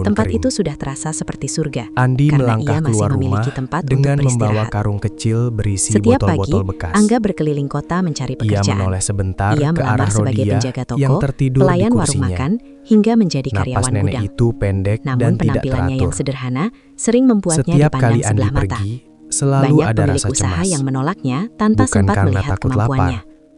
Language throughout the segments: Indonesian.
daun Tempat kering. itu sudah terasa seperti surga. Andi karena melangkah ia masih keluar memiliki rumah tempat dengan untuk membawa beristirahat. karung kecil berisi Setiap pagi, botol-botol bekas. Angga berkeliling kota mencari Ia pekerjaan. menoleh sebentar Ia ke melamar arah sebagai Rodia penjaga toko, yang tertidur di pelayan warung kursinya. makan, hingga menjadi Napas karyawan nenek gudang. itu pendek Namun dan tidak penampilannya yang teratur. sederhana sering membuatnya Setiap dipandang kali Andi sebelah mata. pergi, selalu Banyak ada pemilik rasa usaha cemas. yang menolaknya tanpa Bukan sempat karena melihat takut kemampuannya. lapar,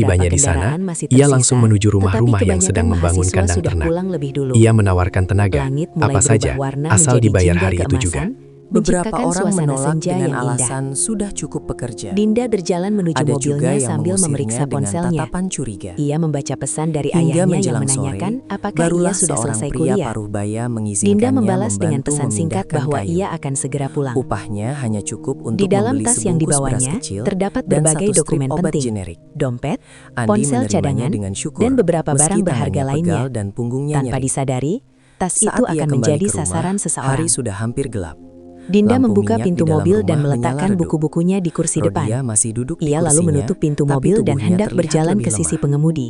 Setibanya di sana, ia langsung menuju rumah-rumah yang sedang membangun kandang ternak. Ia menawarkan tenaga, apa saja, asal dibayar hari itu juga. Beberapa menciptakan orang suasana menolak senja dengan yang indah. alasan sudah cukup bekerja. Dinda berjalan menuju Ada juga mobilnya yang sambil mengusirnya memeriksa dengan ponselnya. tatapan curiga. Ia membaca pesan dari Hingga ayahnya yang menjelang menanyakan sore, apakah barulah ia sudah seorang selesai pria kuliah. paruh baya mengizinkannya Dinda membalas dengan membantu pesan singkat memindahkan bahwa kayu. ia akan segera pulang. Upahnya hanya cukup untuk Di dalam membeli tas yang sebungkus beras dibawanya kecil terdapat dan berbagai satu strip dokumen obat penting, generik. dompet, Andi ponsel menerimanya cadangan, dengan syukur, dan beberapa meski barang berharga tangannya lainnya. pegal dan punggungnya Tanpa nyeri. disadari, tas Saat itu ia akan kembali menjadi ke rumah, sasaran seseorang. hari sudah hampir gelap. Dinda Lampu membuka minyak pintu di dalam mobil dan rumah meletakkan menyala redup. buku-bukunya di kursi Rodia depan. masih duduk di Ia lalu kursinya, menutup pintu tapi mobil dan tubuhnya hendak terlihat berjalan lebih ke sisi lemah. pengemudi.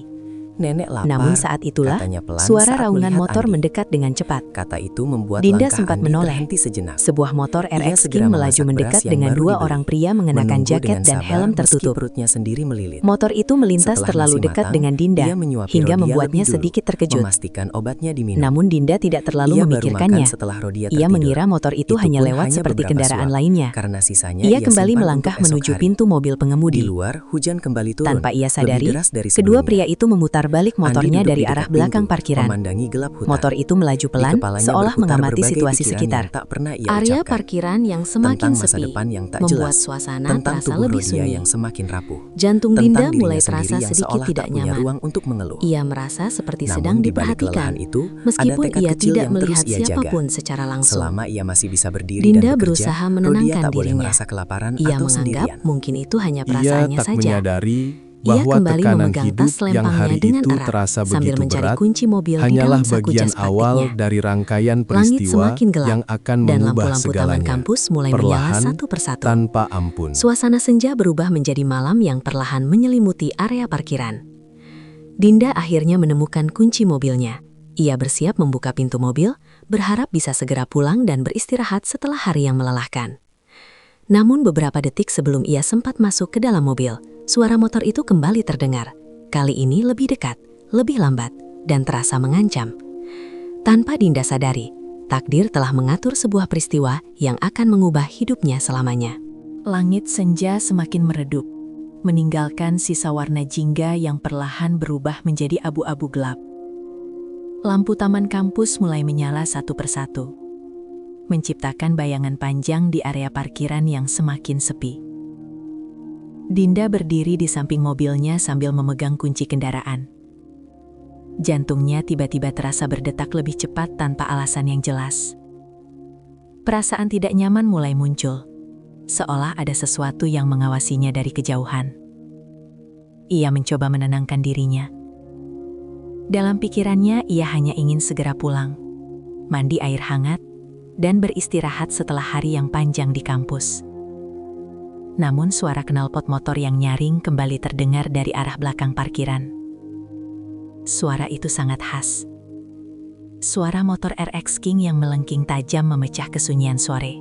Nenek lapar, Namun saat itulah, katanya pelan suara saat raungan melihat motor Andi. mendekat dengan cepat. Kata itu membuat Dinda langkah sempat Andi menoleh. terhenti sejenak. Sebuah motor Ia RX segera King melaju memasak mendekat beras yang dengan baru dua dibeli. orang pria mengenakan Menunggu jaket dengan dan sabar helm meski tertutup. perutnya sendiri melilit. Motor itu melintas Setelah terlalu nasi dekat matang, dengan Dinda, ia menyuapi hingga Rodia membuatnya lebih dulu, sedikit terkejut. memastikan obatnya diminum. Namun Dinda tidak terlalu Ia baru memikirkannya. makan setelah Rodia Ia tertidur. mengira motor itu hanya pun lewat hanya seperti beberapa kendaraan suap, lainnya. Karena sisanya Ia kembali simpan melangkah untuk esok menuju hari. pintu mobil Di pengemudi. luar, hujan kembali turun. Tanpa ia lebih sadari, deras dari kedua sebelumnya. pria itu memutar balik Andi motornya duduk dari di dekat arah belakang pintu, parkiran. memandangi gelap hutan. Motor itu melaju Di pelan, kepalanya seolah berputar mengamati berbagai situasi pikiran sekitar. yang tak pernah ia Area ucapkan. parkiran yang semakin Tentang masa sepi depan yang tak membuat jelas, suasana tentang terasa tubuh lebih Rodia sunyi. yang semakin rapuh, Jantung tentang Dinda dirinya mulai sendiri terasa yang sedikit seolah tidak tak punya nyaman. ruang untuk mengeluh. Ia merasa seperti Namun sedang di balik diperhatikan, kelelahan itu, meskipun ada tekad ia kecil tidak yang terus melihat ia jaga. siapapun secara langsung. Selama ia masih bisa berdiri Dinda dan bekerja, berusaha Rodia menenangkan tak boleh dirinya. merasa kelaparan Ia atau menganggap sendirian. mungkin itu hanya Ia perasaannya tak saja. menyadari Ia bahwa kembali tekanan memegang hidup tas yang lempangnya hari dengan itu erat, terasa sambil begitu mencari berat kunci mobil di hanyalah dalam saku bagian jas awal praktiknya. dari rangkaian Langit peristiwa semakin gelap, yang akan dan mengubah lampu-lampu taman segalanya, kampus mulai menyala perlahan, satu persatu. tanpa ampun. Suasana senja berubah menjadi malam yang perlahan menyelimuti area parkiran. Dinda akhirnya menemukan kunci mobilnya. Ia bersiap membuka pintu mobil, berharap bisa segera pulang dan beristirahat setelah hari yang melelahkan. Namun beberapa detik sebelum ia sempat masuk ke dalam mobil, suara motor itu kembali terdengar. Kali ini lebih dekat, lebih lambat, dan terasa mengancam. Tanpa Dinda sadari, takdir telah mengatur sebuah peristiwa yang akan mengubah hidupnya selamanya. Langit senja semakin meredup, meninggalkan sisa warna jingga yang perlahan berubah menjadi abu-abu gelap. Lampu taman kampus mulai menyala satu persatu, menciptakan bayangan panjang di area parkiran yang semakin sepi. Dinda berdiri di samping mobilnya sambil memegang kunci kendaraan. Jantungnya tiba-tiba terasa berdetak lebih cepat tanpa alasan yang jelas. Perasaan tidak nyaman mulai muncul, seolah ada sesuatu yang mengawasinya dari kejauhan. Ia mencoba menenangkan dirinya. Dalam pikirannya, ia hanya ingin segera pulang, mandi air hangat, dan beristirahat setelah hari yang panjang di kampus. Namun suara knalpot motor yang nyaring kembali terdengar dari arah belakang parkiran. Suara itu sangat khas. Suara motor RX King yang melengking tajam memecah kesunyian sore.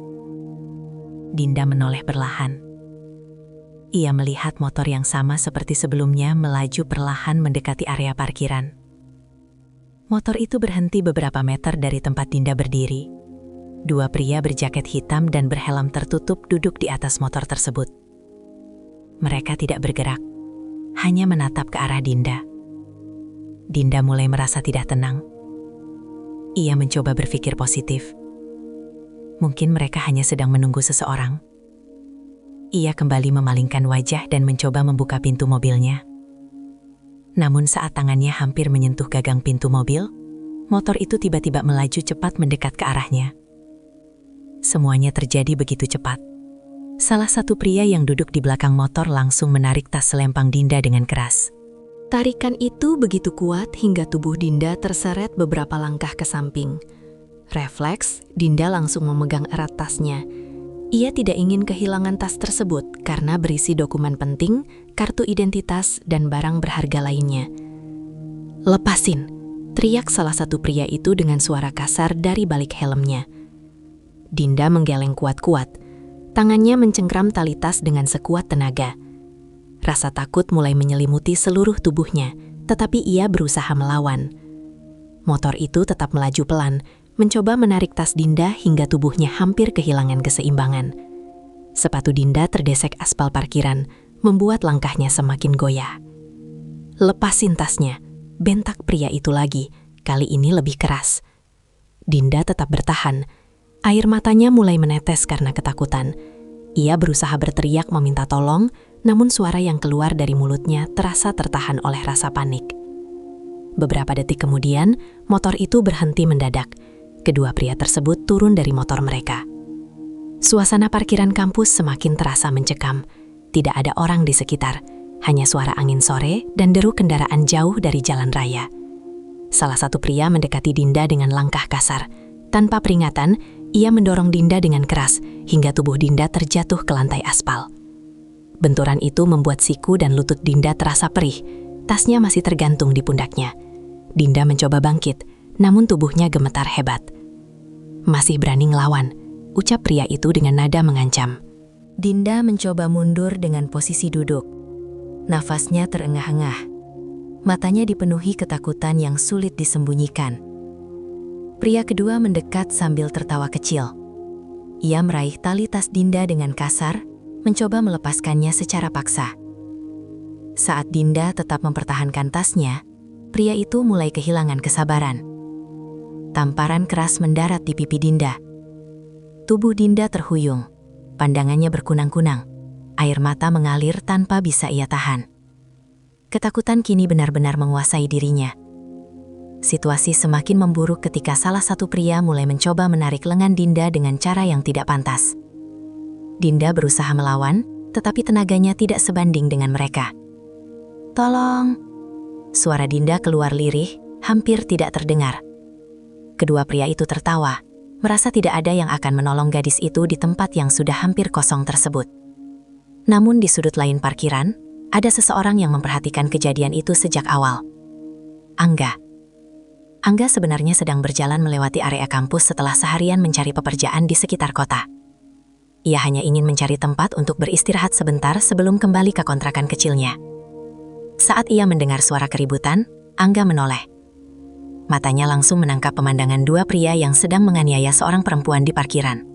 Dinda menoleh perlahan. Ia melihat motor yang sama seperti sebelumnya melaju perlahan mendekati area parkiran. Motor itu berhenti beberapa meter dari tempat Dinda berdiri. Dua pria berjaket hitam dan berhelm tertutup duduk di atas motor tersebut. Mereka tidak bergerak, hanya menatap ke arah Dinda. Dinda mulai merasa tidak tenang. Ia mencoba berpikir positif. Mungkin mereka hanya sedang menunggu seseorang. Ia kembali memalingkan wajah dan mencoba membuka pintu mobilnya. Namun saat tangannya hampir menyentuh gagang pintu mobil, motor itu tiba-tiba melaju cepat mendekat ke arahnya. Semuanya terjadi begitu cepat. Salah satu pria yang duduk di belakang motor langsung menarik tas selempang Dinda dengan keras. Tarikan itu begitu kuat hingga tubuh Dinda terseret beberapa langkah ke samping. Refleks, Dinda langsung memegang erat tasnya. Ia tidak ingin kehilangan tas tersebut karena berisi dokumen penting, kartu identitas, dan barang berharga lainnya. "Lepasin!" teriak salah satu pria itu dengan suara kasar dari balik helmnya. Dinda menggeleng kuat-kuat. Tangannya mencengkram tali tas dengan sekuat tenaga. Rasa takut mulai menyelimuti seluruh tubuhnya, tetapi ia berusaha melawan. Motor itu tetap melaju pelan, mencoba menarik tas Dinda hingga tubuhnya hampir kehilangan keseimbangan. Sepatu Dinda terdesek aspal parkiran, membuat langkahnya semakin goyah. "Lepasin tasnya," bentak pria itu lagi, kali ini lebih keras. Dinda tetap bertahan. Air matanya mulai menetes karena ketakutan. Ia berusaha berteriak meminta tolong, namun suara yang keluar dari mulutnya terasa tertahan oleh rasa panik. Beberapa detik kemudian, motor itu berhenti mendadak. Kedua pria tersebut turun dari motor mereka. Suasana parkiran kampus semakin terasa mencekam. Tidak ada orang di sekitar, hanya suara angin sore dan deru kendaraan jauh dari jalan raya. Salah satu pria mendekati Dinda dengan langkah kasar. Tanpa peringatan, ia mendorong Dinda dengan keras hingga tubuh Dinda terjatuh ke lantai aspal. Benturan itu membuat siku dan lutut Dinda terasa perih. Tasnya masih tergantung di pundaknya. Dinda mencoba bangkit, namun tubuhnya gemetar hebat. "Masih berani ngelawan," ucap pria itu dengan nada mengancam. Dinda mencoba mundur dengan posisi duduk. Nafasnya terengah-engah. Matanya dipenuhi ketakutan yang sulit disembunyikan. Pria kedua mendekat sambil tertawa kecil. Ia meraih tali tas Dinda dengan kasar, mencoba melepaskannya secara paksa. Saat Dinda tetap mempertahankan tasnya, pria itu mulai kehilangan kesabaran. Tamparan keras mendarat di pipi Dinda. Tubuh Dinda terhuyung, pandangannya berkunang-kunang, air mata mengalir tanpa bisa ia tahan. Ketakutan kini benar-benar menguasai dirinya. Situasi semakin memburuk ketika salah satu pria mulai mencoba menarik lengan Dinda dengan cara yang tidak pantas. Dinda berusaha melawan, tetapi tenaganya tidak sebanding dengan mereka. "Tolong!" Suara Dinda keluar lirih, hampir tidak terdengar. Kedua pria itu tertawa, merasa tidak ada yang akan menolong gadis itu di tempat yang sudah hampir kosong tersebut. Namun di sudut lain parkiran, ada seseorang yang memperhatikan kejadian itu sejak awal. Angga. Angga sebenarnya sedang berjalan melewati area kampus setelah seharian mencari pekerjaan di sekitar kota. Ia hanya ingin mencari tempat untuk beristirahat sebentar sebelum kembali ke kontrakan kecilnya. Saat ia mendengar suara keributan, Angga menoleh. Matanya langsung menangkap pemandangan dua pria yang sedang menganiaya seorang perempuan di parkiran.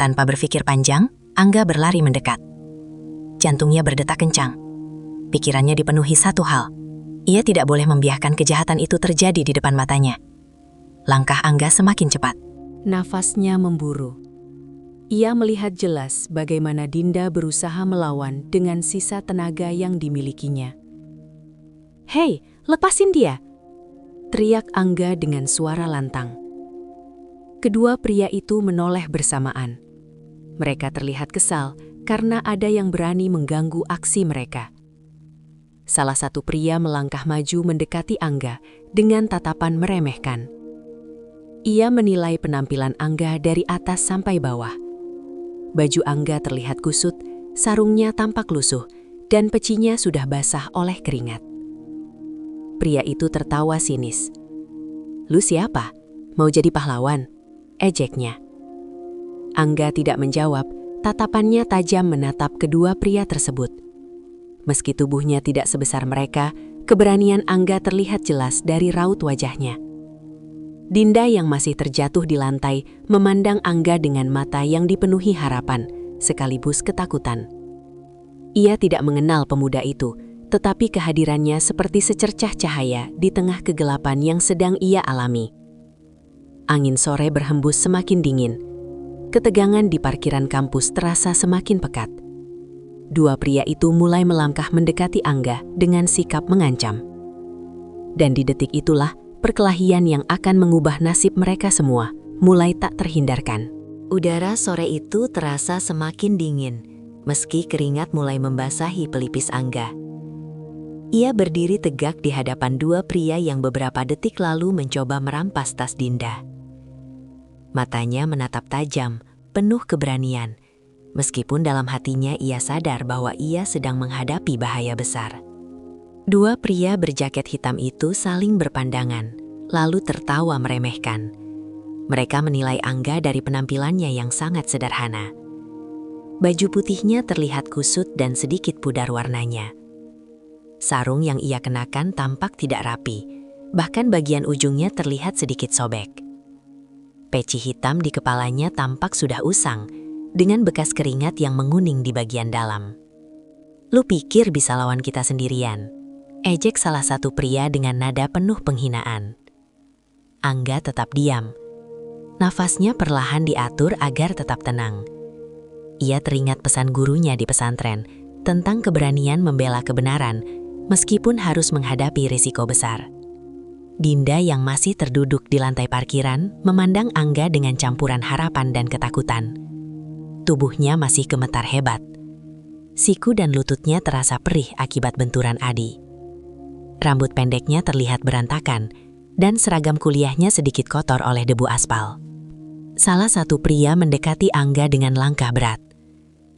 Tanpa berpikir panjang, Angga berlari mendekat. Jantungnya berdetak kencang. Pikirannya dipenuhi satu hal. Ia tidak boleh membiarkan kejahatan itu terjadi di depan matanya. Langkah Angga semakin cepat. Nafasnya memburu. Ia melihat jelas bagaimana Dinda berusaha melawan dengan sisa tenaga yang dimilikinya. "Hei, lepasin dia!" teriak Angga dengan suara lantang. Kedua pria itu menoleh bersamaan. Mereka terlihat kesal karena ada yang berani mengganggu aksi mereka. Salah satu pria melangkah maju mendekati Angga dengan tatapan meremehkan. Ia menilai penampilan Angga dari atas sampai bawah. Baju Angga terlihat kusut, sarungnya tampak lusuh, dan pecinya sudah basah oleh keringat. Pria itu tertawa sinis. "Lu siapa? Mau jadi pahlawan?" ejeknya. Angga tidak menjawab. Tatapannya tajam menatap kedua pria tersebut. Meski tubuhnya tidak sebesar mereka, keberanian Angga terlihat jelas dari raut wajahnya. Dinda yang masih terjatuh di lantai memandang Angga dengan mata yang dipenuhi harapan, sekaligus ketakutan. Ia tidak mengenal pemuda itu, tetapi kehadirannya seperti secercah cahaya di tengah kegelapan yang sedang ia alami. Angin sore berhembus semakin dingin. Ketegangan di parkiran kampus terasa semakin pekat. Dua pria itu mulai melangkah mendekati Angga dengan sikap mengancam. Dan di detik itulah perkelahian yang akan mengubah nasib mereka semua mulai tak terhindarkan. Udara sore itu terasa semakin dingin, meski keringat mulai membasahi pelipis Angga. Ia berdiri tegak di hadapan dua pria yang beberapa detik lalu mencoba merampas tas Dinda. Matanya menatap tajam, penuh keberanian, meskipun dalam hatinya ia sadar bahwa ia sedang menghadapi bahaya besar. Dua pria berjaket hitam itu saling berpandangan, lalu tertawa meremehkan. Mereka menilai Angga dari penampilannya yang sangat sederhana. Baju putihnya terlihat kusut dan sedikit pudar warnanya. Sarung yang ia kenakan tampak tidak rapi, bahkan bagian ujungnya terlihat sedikit sobek. Peci hitam di kepalanya tampak sudah usang, dengan bekas keringat yang menguning di bagian dalam. "Lu pikir bisa lawan kita sendirian?" ejek salah satu pria dengan nada penuh penghinaan. Angga tetap diam. Nafasnya perlahan diatur agar tetap tenang. Ia teringat pesan gurunya di pesantren tentang keberanian membela kebenaran meskipun harus menghadapi risiko besar. Dinda yang masih terduduk di lantai parkiran memandang Angga dengan campuran harapan dan ketakutan. Tubuhnya masih gemetar hebat. Siku dan lututnya terasa perih akibat benturan Adi. Rambut pendeknya terlihat berantakan dan seragam kuliahnya sedikit kotor oleh debu aspal. Salah satu pria mendekati Angga dengan langkah berat.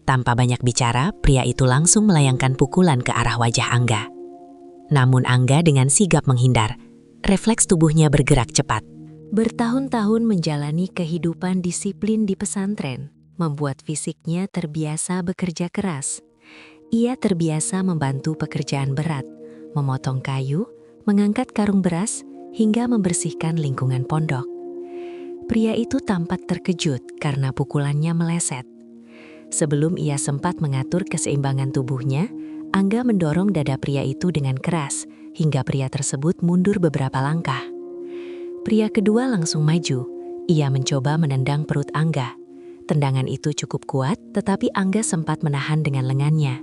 Tanpa banyak bicara, pria itu langsung melayangkan pukulan ke arah wajah Angga. Namun Angga dengan sigap menghindar. Refleks tubuhnya bergerak cepat. Bertahun-tahun menjalani kehidupan disiplin di pesantren membuat fisiknya terbiasa bekerja keras. Ia terbiasa membantu pekerjaan berat, memotong kayu, mengangkat karung beras, hingga membersihkan lingkungan pondok. Pria itu tampak terkejut karena pukulannya meleset. Sebelum ia sempat mengatur keseimbangan tubuhnya, Angga mendorong dada pria itu dengan keras, hingga pria tersebut mundur beberapa langkah. Pria kedua langsung maju. Ia mencoba menendang perut Angga. Tendangan itu cukup kuat, tetapi Angga sempat menahan dengan lengannya.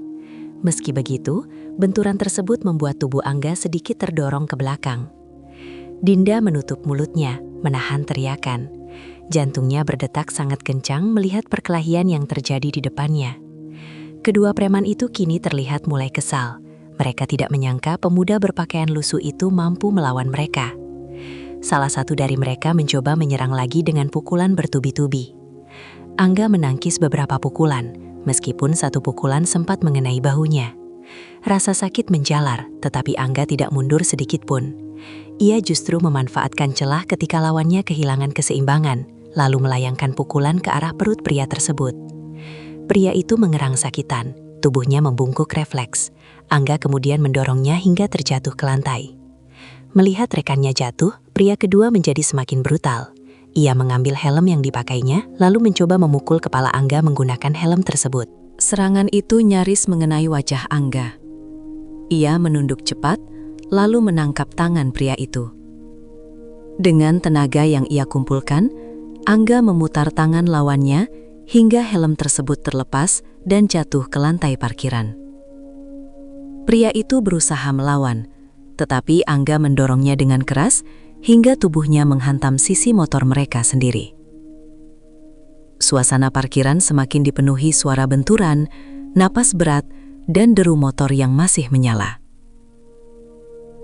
Meski begitu, benturan tersebut membuat tubuh Angga sedikit terdorong ke belakang. Dinda menutup mulutnya, menahan teriakan. Jantungnya berdetak sangat kencang melihat perkelahian yang terjadi di depannya. Kedua preman itu kini terlihat mulai kesal. Mereka tidak menyangka pemuda berpakaian lusuh itu mampu melawan mereka. Salah satu dari mereka mencoba menyerang lagi dengan pukulan bertubi-tubi. Angga menangkis beberapa pukulan, meskipun satu pukulan sempat mengenai bahunya. Rasa sakit menjalar, tetapi Angga tidak mundur sedikit pun. Ia justru memanfaatkan celah ketika lawannya kehilangan keseimbangan, lalu melayangkan pukulan ke arah perut pria tersebut. Pria itu mengerang sakitan, tubuhnya membungkuk refleks. Angga kemudian mendorongnya hingga terjatuh ke lantai. Melihat rekannya jatuh, pria kedua menjadi semakin brutal. Ia mengambil helm yang dipakainya, lalu mencoba memukul kepala Angga menggunakan helm tersebut. Serangan itu nyaris mengenai wajah Angga. Ia menunduk cepat, lalu menangkap tangan pria itu. Dengan tenaga yang ia kumpulkan, Angga memutar tangan lawannya hingga helm tersebut terlepas dan jatuh ke lantai parkiran. Pria itu berusaha melawan, tetapi Angga mendorongnya dengan keras hingga tubuhnya menghantam sisi motor mereka sendiri. Suasana parkiran semakin dipenuhi suara benturan, napas berat, dan deru motor yang masih menyala.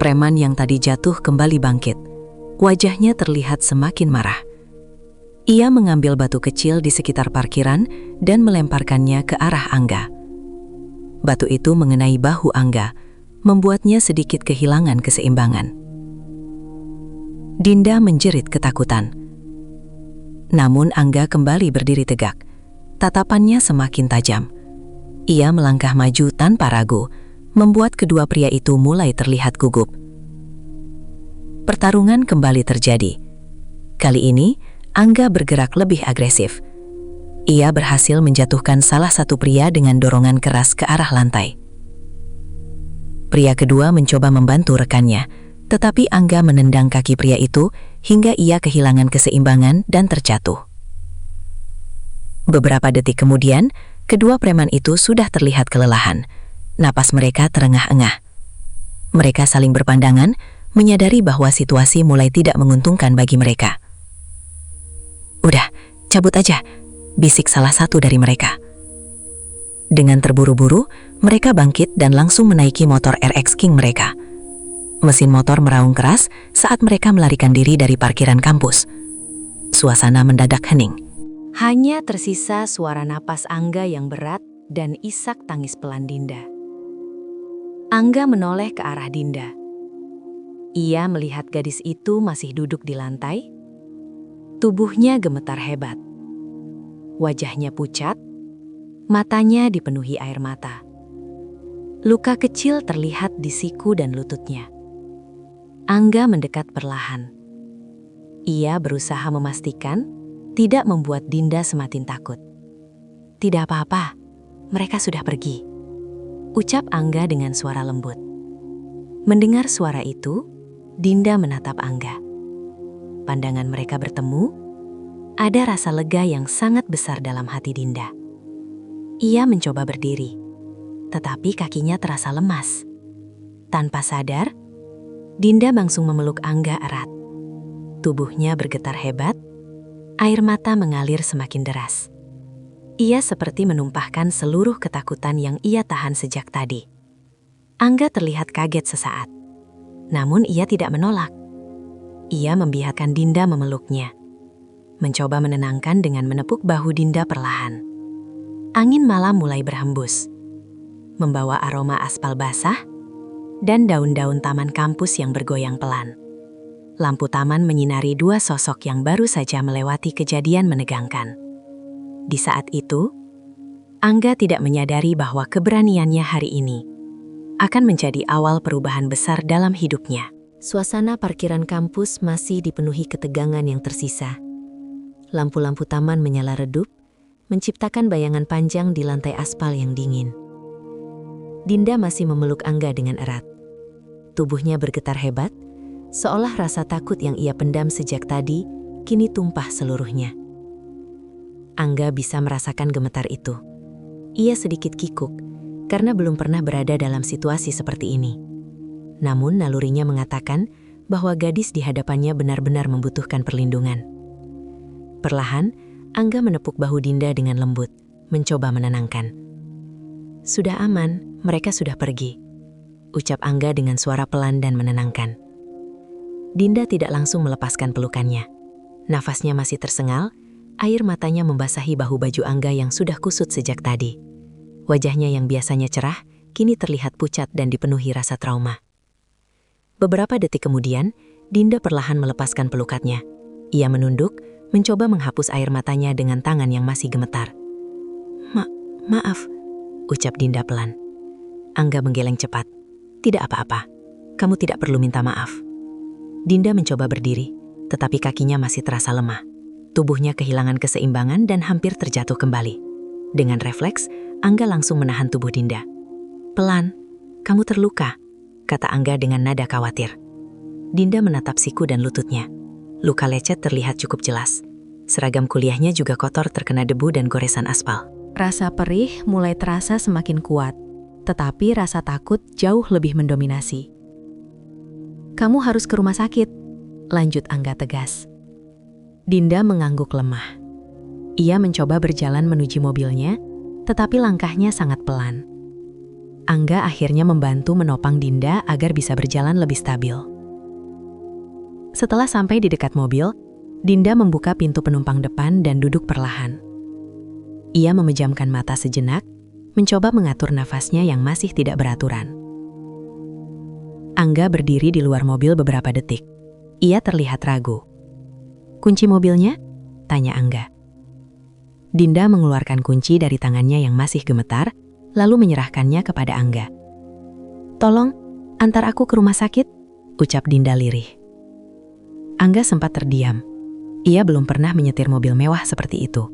Preman yang tadi jatuh kembali bangkit. Wajahnya terlihat semakin marah. Ia mengambil batu kecil di sekitar parkiran dan melemparkannya ke arah Angga. Batu itu mengenai bahu Angga, membuatnya sedikit kehilangan keseimbangan. Dinda menjerit ketakutan. Namun Angga kembali berdiri tegak. Tatapannya semakin tajam. Ia melangkah maju tanpa ragu, membuat kedua pria itu mulai terlihat gugup. Pertarungan kembali terjadi. Kali ini, Angga bergerak lebih agresif. Ia berhasil menjatuhkan salah satu pria dengan dorongan keras ke arah lantai. Pria kedua mencoba membantu rekannya, tetapi Angga menendang kaki pria itu hingga ia kehilangan keseimbangan dan terjatuh. Beberapa detik kemudian, kedua preman itu sudah terlihat kelelahan. Napas mereka terengah-engah. Mereka saling berpandangan, menyadari bahwa situasi mulai tidak menguntungkan bagi mereka. "Udah, cabut aja," bisik salah satu dari mereka. Dengan terburu-buru, mereka bangkit dan langsung menaiki motor RX King mereka. Mesin motor meraung keras saat mereka melarikan diri dari parkiran kampus. Suasana mendadak hening. Hanya tersisa suara napas Angga yang berat dan isak tangis pelan Dinda. Angga menoleh ke arah Dinda. Ia melihat gadis itu masih duduk di lantai. Tubuhnya gemetar hebat. Wajahnya pucat, matanya dipenuhi air mata. Luka kecil terlihat di siku dan lututnya. Angga mendekat perlahan. Ia berusaha memastikan tidak membuat Dinda semakin takut. "Tidak apa-apa, mereka sudah pergi," ucap Angga dengan suara lembut. Mendengar suara itu, Dinda menatap Angga. Pandangan mereka bertemu, Ada rasa lega yang sangat besar dalam hati Dinda. Ia mencoba berdiri, tetapi kakinya terasa lemas. Tanpa sadar, Dinda langsung memeluk Angga erat. Tubuhnya bergetar hebat, air mata mengalir semakin deras. Ia seperti menumpahkan seluruh ketakutan yang ia tahan sejak tadi. Angga terlihat kaget sesaat, namun ia tidak menolak. Ia membiarkan Dinda memeluknya, mencoba menenangkan dengan menepuk bahu Dinda perlahan. Angin malam mulai berhembus, membawa aroma aspal basah dan daun-daun taman kampus yang bergoyang pelan. Lampu taman menyinari dua sosok yang baru saja melewati kejadian menegangkan. Di saat itu, Angga tidak menyadari bahwa keberaniannya hari ini akan menjadi awal perubahan besar dalam hidupnya. Suasana parkiran kampus masih dipenuhi ketegangan yang tersisa. Lampu-lampu taman menyala redup, menciptakan bayangan panjang di lantai aspal yang dingin. Dinda masih memeluk Angga dengan erat. Tubuhnya bergetar hebat, seolah rasa takut yang ia pendam sejak tadi kini tumpah seluruhnya. Angga bisa merasakan gemetar itu. Ia sedikit kikuk karena belum pernah berada dalam situasi seperti ini. Namun nalurinya mengatakan bahwa gadis di hadapannya benar-benar membutuhkan perlindungan. Perlahan, Angga menepuk bahu Dinda dengan lembut, mencoba menenangkan. "Sudah aman, mereka sudah pergi," ucap Angga dengan suara pelan dan menenangkan. Dinda tidak langsung melepaskan pelukannya. Nafasnya masih tersengal, air matanya membasahi bahu baju Angga yang sudah kusut sejak tadi. Wajahnya yang biasanya cerah, kini terlihat pucat dan dipenuhi rasa trauma. Beberapa detik kemudian, Dinda perlahan melepaskan pelukatnya. Ia menunduk, mencoba menghapus air matanya dengan tangan yang masih gemetar. Maaf, ucap Dinda pelan. Angga menggeleng cepat. "Tidak apa-apa, kamu tidak perlu minta maaf." Dinda mencoba berdiri, tetapi kakinya masih terasa lemah. Tubuhnya kehilangan keseimbangan dan hampir terjatuh kembali. Dengan refleks, Angga langsung menahan tubuh Dinda. "Pelan, kamu terluka," kata Angga dengan nada khawatir. Dinda menatap siku dan lututnya. Luka lecet terlihat cukup jelas. Seragam kuliahnya juga kotor terkena debu dan goresan aspal. Rasa perih mulai terasa semakin kuat, tetapi rasa takut jauh lebih mendominasi. "Kamu harus ke rumah sakit," lanjut Angga tegas. Dinda mengangguk lemah. Ia mencoba berjalan menuju mobilnya, tetapi langkahnya sangat pelan. Angga akhirnya membantu menopang Dinda agar bisa berjalan lebih stabil. Setelah sampai di dekat mobil, Dinda membuka pintu penumpang depan dan duduk perlahan. Ia memejamkan mata sejenak, mencoba mengatur nafasnya yang masih tidak beraturan. Angga berdiri di luar mobil beberapa detik. Ia terlihat ragu. "Kunci mobilnya?" tanya Angga. Dinda mengeluarkan kunci dari tangannya yang masih gemetar, lalu menyerahkannya kepada Angga. "Tolong, antar aku ke rumah sakit," ucap Dinda lirih. Angga sempat terdiam. Ia belum pernah menyetir mobil mewah seperti itu.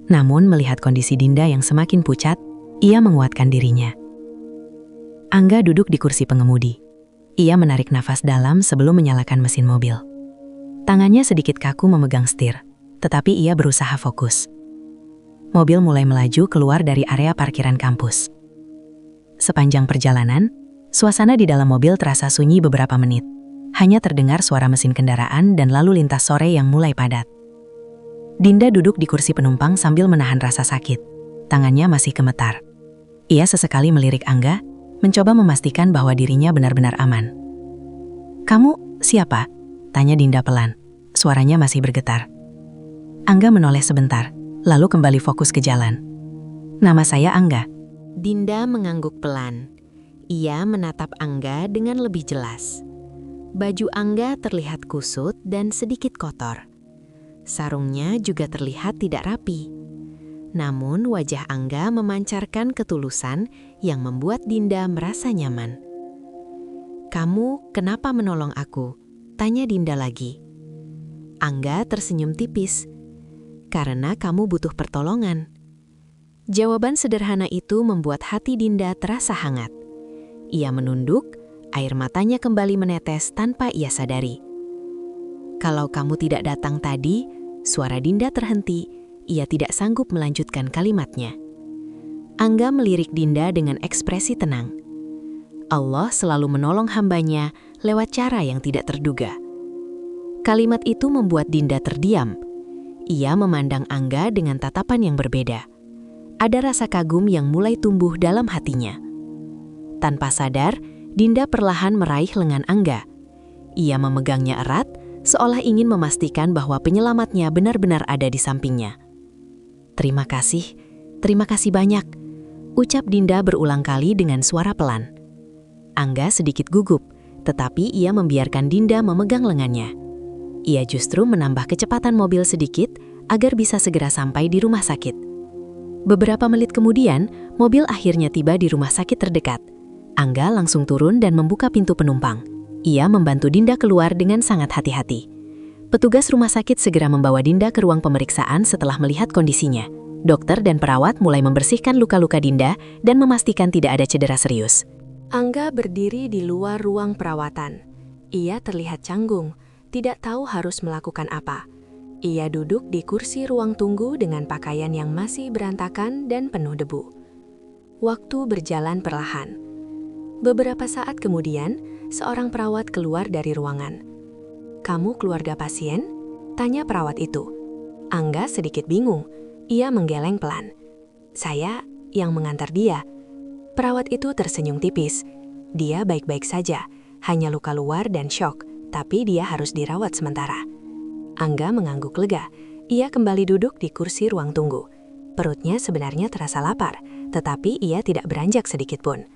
Namun melihat kondisi Dinda yang semakin pucat, ia menguatkan dirinya. Angga duduk di kursi pengemudi. Ia menarik nafas dalam sebelum menyalakan mesin mobil. Tangannya sedikit kaku memegang setir, tetapi ia berusaha fokus. Mobil mulai melaju keluar dari area parkiran kampus. Sepanjang perjalanan, suasana di dalam mobil terasa sunyi beberapa menit. Hanya terdengar suara mesin kendaraan dan lalu lintas sore yang mulai padat. Dinda duduk di kursi penumpang sambil menahan rasa sakit. Tangannya masih gemetar. Ia sesekali melirik Angga, mencoba memastikan bahwa dirinya benar-benar aman. "Kamu siapa?" tanya Dinda pelan. Suaranya masih bergetar. Angga menoleh sebentar, lalu kembali fokus ke jalan. "Nama saya Angga." Dinda mengangguk pelan. Ia menatap Angga dengan lebih jelas. Baju Angga terlihat kusut dan sedikit kotor. Sarungnya juga terlihat tidak rapi. Namun wajah Angga memancarkan ketulusan yang membuat Dinda merasa nyaman. "Kamu kenapa menolong aku?" tanya Dinda lagi. Angga tersenyum tipis. "Karena kamu butuh pertolongan." Jawaban sederhana itu membuat hati Dinda terasa hangat. Ia menunduk, air matanya kembali menetes tanpa ia sadari. "Kalau kamu tidak datang tadi, Suara Dinda terhenti, ia tidak sanggup melanjutkan kalimatnya. Angga melirik Dinda dengan ekspresi tenang. Allah selalu menolong hambanya lewat cara yang tidak terduga. Kalimat itu membuat Dinda terdiam. Ia memandang Angga dengan tatapan yang berbeda. Ada rasa kagum yang mulai tumbuh dalam hatinya. Tanpa sadar, Dinda perlahan meraih lengan Angga. Ia memegangnya erat, seolah ingin memastikan bahwa penyelamatnya benar-benar ada di sampingnya. Terima kasih banyak, ucap Dinda berulang kali dengan suara pelan. Angga sedikit gugup, tetapi ia membiarkan Dinda memegang lengannya. Ia justru menambah kecepatan mobil sedikit agar bisa segera sampai di rumah sakit. Beberapa menit kemudian, mobil akhirnya tiba di rumah sakit terdekat. Angga langsung turun dan membuka pintu penumpang. Ia membantu Dinda keluar dengan sangat hati-hati. Petugas rumah sakit segera membawa Dinda ke ruang pemeriksaan setelah melihat kondisinya. Dokter dan perawat mulai membersihkan luka-luka Dinda dan memastikan tidak ada cedera serius. Angga berdiri di luar ruang perawatan. Ia terlihat canggung, tidak tahu harus melakukan apa. Ia duduk di kursi ruang tunggu dengan pakaian yang masih berantakan dan penuh debu. Waktu berjalan perlahan. Beberapa saat kemudian, seorang perawat keluar dari ruangan. "Kamu keluarga pasien?" tanya perawat itu. Angga sedikit bingung. Ia menggeleng pelan. "Saya yang mengantar dia." Perawat itu tersenyum tipis. Dia baik-baik saja, hanya luka luar dan syok, tapi dia harus dirawat sementara. Angga mengangguk lega. Ia kembali duduk di kursi ruang tunggu. Perutnya sebenarnya terasa lapar, tetapi ia tidak beranjak sedikit pun.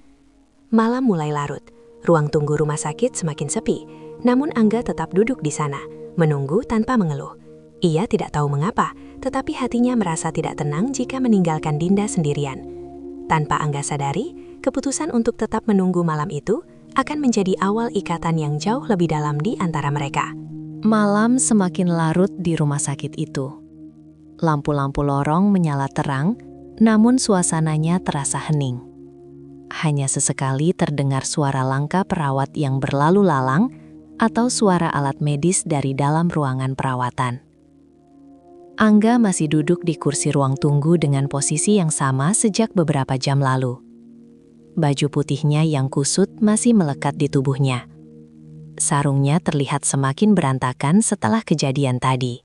Malam mulai larut. Ruang tunggu rumah sakit semakin sepi, namun Angga tetap duduk di sana, menunggu tanpa mengeluh. Ia tidak tahu mengapa, tetapi hatinya merasa tidak tenang jika meninggalkan Dinda sendirian. Tanpa Angga sadari, keputusan untuk tetap menunggu malam itu akan menjadi awal ikatan yang jauh lebih dalam di antara mereka. Malam semakin larut di rumah sakit itu. Lampu-lampu lorong menyala terang, namun suasananya terasa hening. Hanya sesekali terdengar suara langkah perawat yang berlalu lalang atau suara alat medis dari dalam ruangan perawatan. Angga masih duduk di kursi ruang tunggu dengan posisi yang sama sejak beberapa jam lalu. Baju putihnya yang kusut masih melekat di tubuhnya. Sarungnya terlihat semakin berantakan setelah kejadian tadi.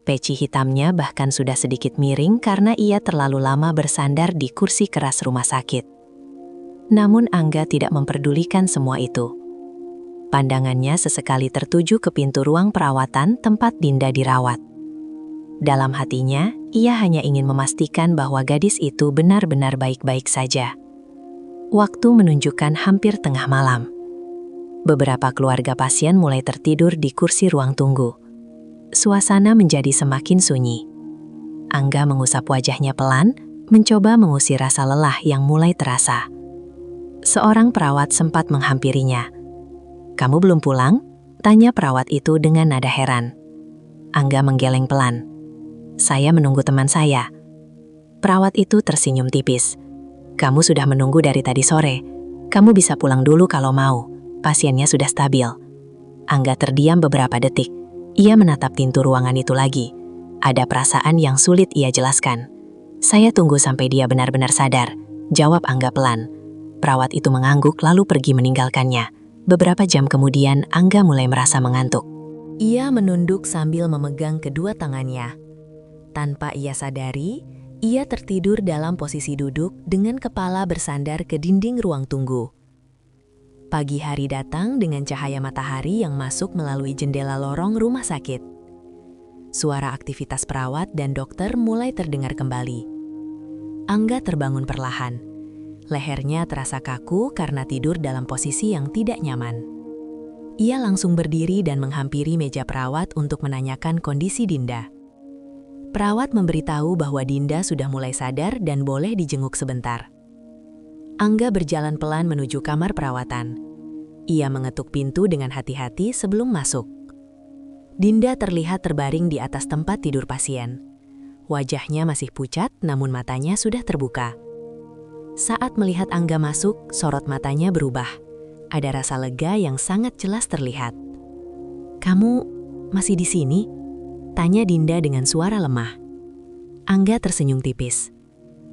Peci hitamnya bahkan sudah sedikit miring karena ia terlalu lama bersandar di kursi keras rumah sakit. Namun Angga tidak memperdulikan semua itu. Pandangannya sesekali tertuju ke pintu ruang perawatan tempat Dinda dirawat. Dalam hatinya, ia hanya ingin memastikan bahwa gadis itu benar-benar baik-baik saja. Waktu menunjukkan hampir tengah malam. Beberapa keluarga pasien mulai tertidur di kursi ruang tunggu. Suasana menjadi semakin sunyi. Angga mengusap wajahnya pelan, mencoba mengusir rasa lelah yang mulai terasa. Seorang perawat sempat menghampirinya. "Kamu belum pulang?" tanya perawat itu dengan nada heran. Angga menggeleng pelan. "Saya menunggu teman saya." Perawat itu tersenyum tipis. "Kamu sudah menunggu dari tadi sore. Kamu bisa pulang dulu kalau mau. Pasiennya sudah stabil." Angga terdiam beberapa detik. Ia menatap pintu ruangan itu lagi. Ada perasaan yang sulit ia jelaskan. "Saya tunggu sampai dia benar-benar sadar," jawab Angga pelan. Perawat itu mengangguk lalu pergi meninggalkannya. Beberapa jam kemudian, Angga mulai merasa mengantuk. Ia menunduk sambil memegang kedua tangannya. Tanpa ia sadari, ia tertidur dalam posisi duduk dengan kepala bersandar ke dinding ruang tunggu. Pagi hari datang dengan cahaya matahari yang masuk melalui jendela lorong rumah sakit. Suara aktivitas perawat dan dokter mulai terdengar kembali. Angga terbangun perlahan. Lehernya terasa kaku karena tidur dalam posisi yang tidak nyaman. Ia langsung berdiri dan menghampiri meja perawat untuk menanyakan kondisi Dinda. Perawat memberitahu bahwa Dinda sudah mulai sadar dan boleh dijenguk sebentar. Angga berjalan pelan menuju kamar perawatan. Ia mengetuk pintu dengan hati-hati sebelum masuk. Dinda terlihat terbaring di atas tempat tidur pasien. Wajahnya masih pucat, namun matanya sudah terbuka. Saat melihat Angga masuk, sorot matanya berubah. Ada rasa lega yang sangat jelas terlihat. "Kamu masih di sini?" Tanya Dinda dengan suara lemah. Angga tersenyum tipis.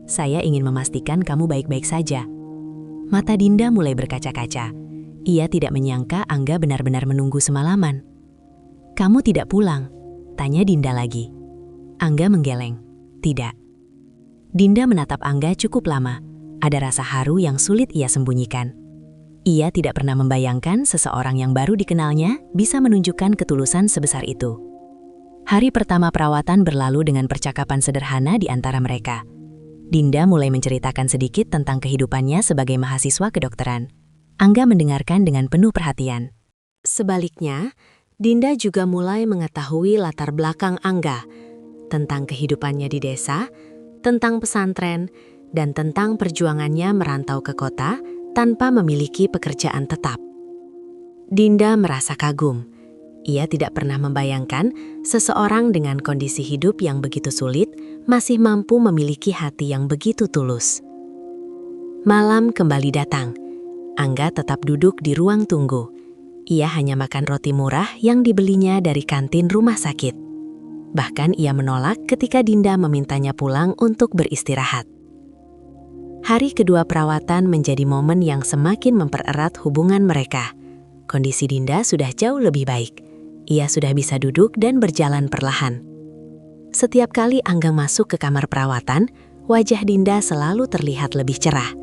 Saya ingin memastikan kamu baik-baik saja. Mata Dinda mulai berkaca-kaca. Ia tidak menyangka Angga benar-benar menunggu semalaman. Kamu tidak pulang? Tanya Dinda lagi. Angga menggeleng. Tidak. Dinda menatap Angga cukup lama. Ada rasa haru yang sulit ia sembunyikan. Ia tidak pernah membayangkan seseorang yang baru dikenalnya bisa menunjukkan ketulusan sebesar itu. Hari pertama perawatan berlalu dengan percakapan sederhana di antara mereka. Dinda mulai menceritakan sedikit tentang kehidupannya sebagai mahasiswa kedokteran. Angga mendengarkan dengan penuh perhatian. Sebaliknya, Dinda juga mulai mengetahui latar belakang Angga, tentang kehidupannya di desa, tentang pesantren, dan tentang perjuangannya merantau ke kota tanpa memiliki pekerjaan tetap. Dinda merasa kagum. Ia tidak pernah membayangkan seseorang dengan kondisi hidup yang begitu sulit masih mampu memiliki hati yang begitu tulus. Malam kembali datang. Angga tetap duduk di ruang tunggu. Ia hanya makan roti murah yang dibelinya dari kantin rumah sakit. Bahkan ia menolak ketika Dinda memintanya pulang untuk beristirahat. Hari kedua perawatan menjadi momen yang semakin mempererat hubungan mereka. Kondisi Dinda sudah jauh lebih baik. Ia sudah bisa duduk dan berjalan perlahan. Setiap kali Angga masuk ke kamar perawatan, wajah Dinda selalu terlihat lebih cerah.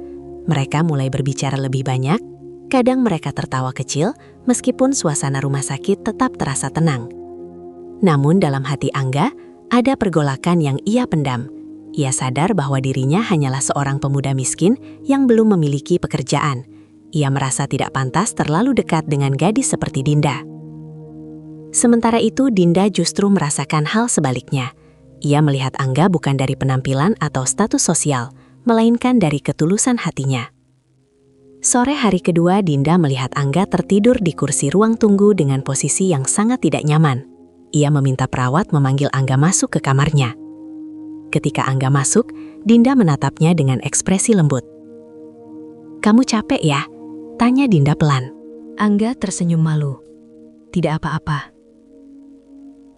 Mereka mulai berbicara lebih banyak. Kadang mereka tertawa kecil, meskipun suasana rumah sakit tetap terasa tenang. Namun dalam hati Angga, ada pergolakan yang ia pendam. Ia sadar bahwa dirinya hanyalah seorang pemuda miskin yang belum memiliki pekerjaan. Ia merasa tidak pantas terlalu dekat dengan gadis seperti Dinda. Sementara itu, Dinda justru merasakan hal sebaliknya. Ia melihat Angga bukan dari penampilan atau status sosial, melainkan dari ketulusan hatinya. Sore hari kedua, Dinda melihat Angga tertidur di kursi ruang tunggu dengan posisi yang sangat tidak nyaman. Ia meminta perawat memanggil Angga masuk ke kamarnya. Ketika Angga masuk, Dinda menatapnya dengan ekspresi lembut. "Kamu capek ya?" tanya Dinda pelan. Angga tersenyum malu. Tidak apa-apa.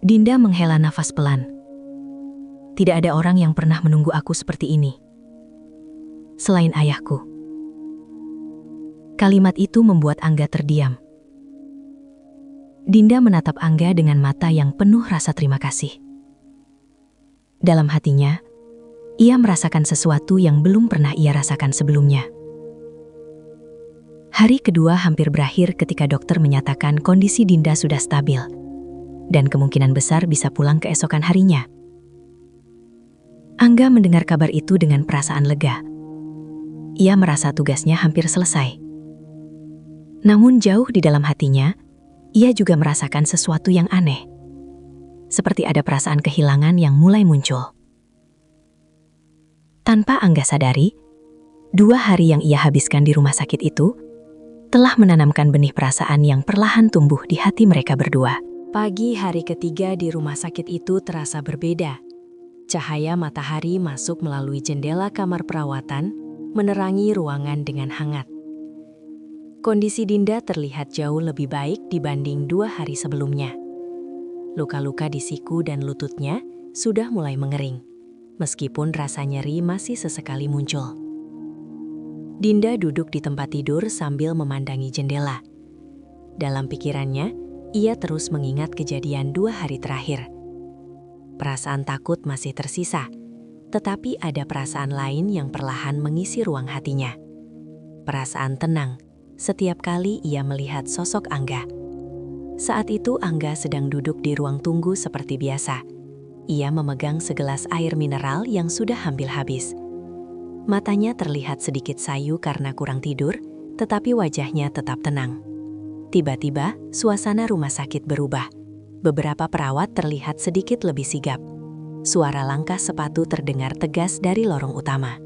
Dinda menghela nafas pelan. Tidak ada orang yang pernah menunggu aku seperti ini. Selain ayahku. Kalimat itu membuat Angga terdiam. Dinda menatap Angga dengan mata yang penuh rasa terima kasih. Dalam hatinya, ia merasakan sesuatu yang belum pernah ia rasakan sebelumnya. Hari kedua hampir berakhir ketika dokter menyatakan kondisi Dinda sudah stabil dan kemungkinan besar bisa pulang keesokan harinya. Angga mendengar kabar itu dengan perasaan lega. Ia merasa tugasnya hampir selesai. Namun jauh di dalam hatinya, ia juga merasakan sesuatu yang aneh. Seperti ada perasaan kehilangan yang mulai muncul. Tanpa Angga sadari, 2 hari yang ia habiskan di rumah sakit itu telah menanamkan benih perasaan yang perlahan tumbuh di hati mereka berdua. Pagi hari ketiga di rumah sakit itu terasa berbeda. Cahaya matahari masuk melalui jendela kamar perawatan, menerangi ruangan dengan hangat. Kondisi Dinda terlihat jauh lebih baik dibanding 2 hari sebelumnya. Luka-luka di siku dan lututnya sudah mulai mengering, meskipun rasa nyeri masih sesekali muncul. Dinda duduk di tempat tidur sambil memandangi jendela. Dalam pikirannya, ia terus mengingat kejadian 2 hari terakhir. Perasaan takut masih tersisa, tetapi ada perasaan lain yang perlahan mengisi ruang hatinya. Perasaan tenang setiap kali ia melihat sosok Angga. Saat itu Angga sedang duduk di ruang tunggu seperti biasa. Ia memegang segelas air mineral yang sudah hampir habis. Matanya terlihat sedikit sayu karena kurang tidur, tetapi wajahnya tetap tenang. Tiba-tiba, suasana rumah sakit berubah. Beberapa perawat terlihat sedikit lebih sigap. Suara langkah sepatu terdengar tegas dari lorong utama.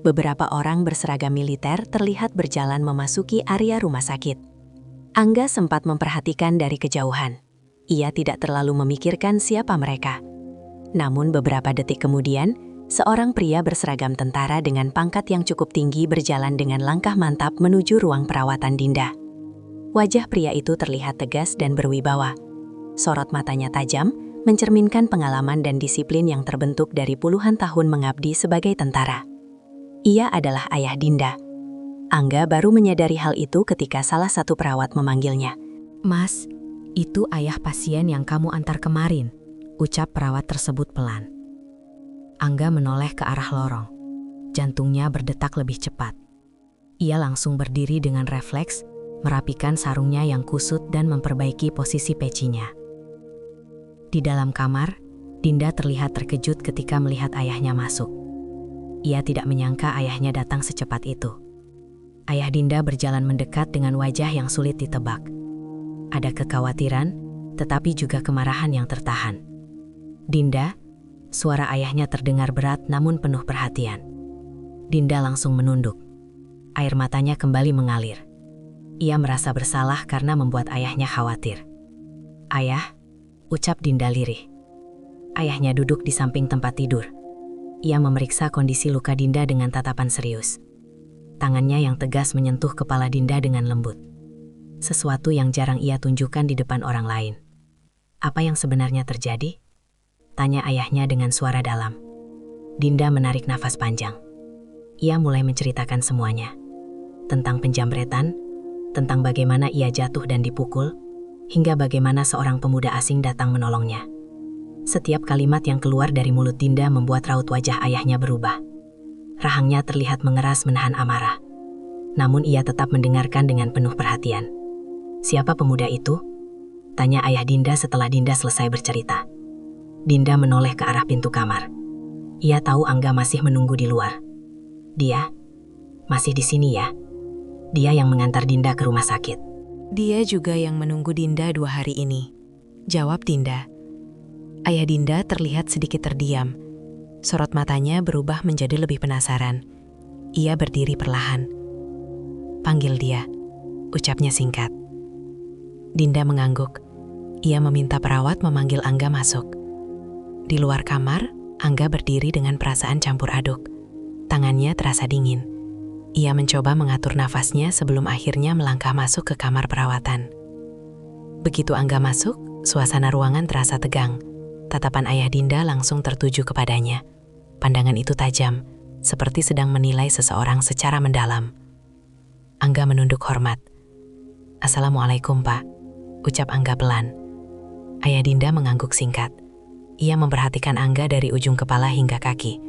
Beberapa orang berseragam militer terlihat berjalan memasuki area rumah sakit. Angga sempat memperhatikan dari kejauhan. Ia tidak terlalu memikirkan siapa mereka. Namun beberapa detik kemudian, seorang pria berseragam tentara dengan pangkat yang cukup tinggi berjalan dengan langkah mantap menuju ruang perawatan Dinda. Wajah pria itu terlihat tegas dan berwibawa. Sorot matanya tajam, mencerminkan pengalaman dan disiplin yang terbentuk dari puluhan tahun mengabdi sebagai tentara. Ia adalah ayah Dinda. Angga baru menyadari hal itu ketika salah satu perawat memanggilnya. Mas, itu ayah pasien yang kamu antar kemarin, ucap perawat tersebut pelan. Angga menoleh ke arah lorong. Jantungnya berdetak lebih cepat. Ia langsung berdiri dengan refleks, merapikan sarungnya yang kusut dan memperbaiki posisi pecinya. Di dalam kamar, Dinda terlihat terkejut ketika melihat ayahnya masuk. Ia tidak menyangka ayahnya datang secepat itu. Ayah Dinda berjalan mendekat dengan wajah yang sulit ditebak. Ada kekhawatiran, tetapi juga kemarahan yang tertahan. Dinda, suara ayahnya terdengar berat namun penuh perhatian. Dinda langsung menunduk. Air matanya kembali mengalir. Ia merasa bersalah karena membuat ayahnya khawatir. Ayah, ucap Dinda lirih. Ayahnya duduk di samping tempat tidur. Ia memeriksa kondisi luka Dinda dengan tatapan serius. Tangannya yang tegas menyentuh kepala Dinda dengan lembut. Sesuatu yang jarang ia tunjukkan di depan orang lain. Apa yang sebenarnya terjadi? Tanya ayahnya dengan suara dalam. Dinda menarik nafas panjang. Ia mulai menceritakan semuanya. Tentang penjamretan, tentang bagaimana ia jatuh dan dipukul, hingga bagaimana seorang pemuda asing datang menolongnya. Setiap kalimat yang keluar dari mulut Dinda membuat raut wajah ayahnya berubah. Rahangnya terlihat mengeras menahan amarah. Namun ia tetap mendengarkan dengan penuh perhatian. Siapa pemuda itu? Tanya ayah Dinda setelah Dinda selesai bercerita. Dinda menoleh ke arah pintu kamar. Ia tahu Angga masih menunggu di luar. Dia masih di sini ya? Dia yang mengantar Dinda ke rumah sakit. Dia juga yang menunggu Dinda 2 hari ini, jawab Dinda. Ayah Dinda terlihat sedikit terdiam. Sorot matanya berubah menjadi lebih penasaran. Ia berdiri perlahan. Panggil dia, ucapnya singkat. Dinda mengangguk. Ia meminta perawat memanggil Angga masuk. Di luar kamar, Angga berdiri dengan perasaan campur aduk. Tangannya terasa dingin. Ia mencoba mengatur nafasnya sebelum akhirnya melangkah masuk ke kamar perawatan. Begitu Angga masuk, suasana ruangan terasa tegang. Tatapan ayah Dinda langsung tertuju kepadanya. Pandangan itu tajam, seperti sedang menilai seseorang secara mendalam. Angga menunduk hormat. "Assalamualaikum, Pak," ucap Angga pelan. Ayah Dinda mengangguk singkat. Ia memperhatikan Angga dari ujung kepala hingga kaki.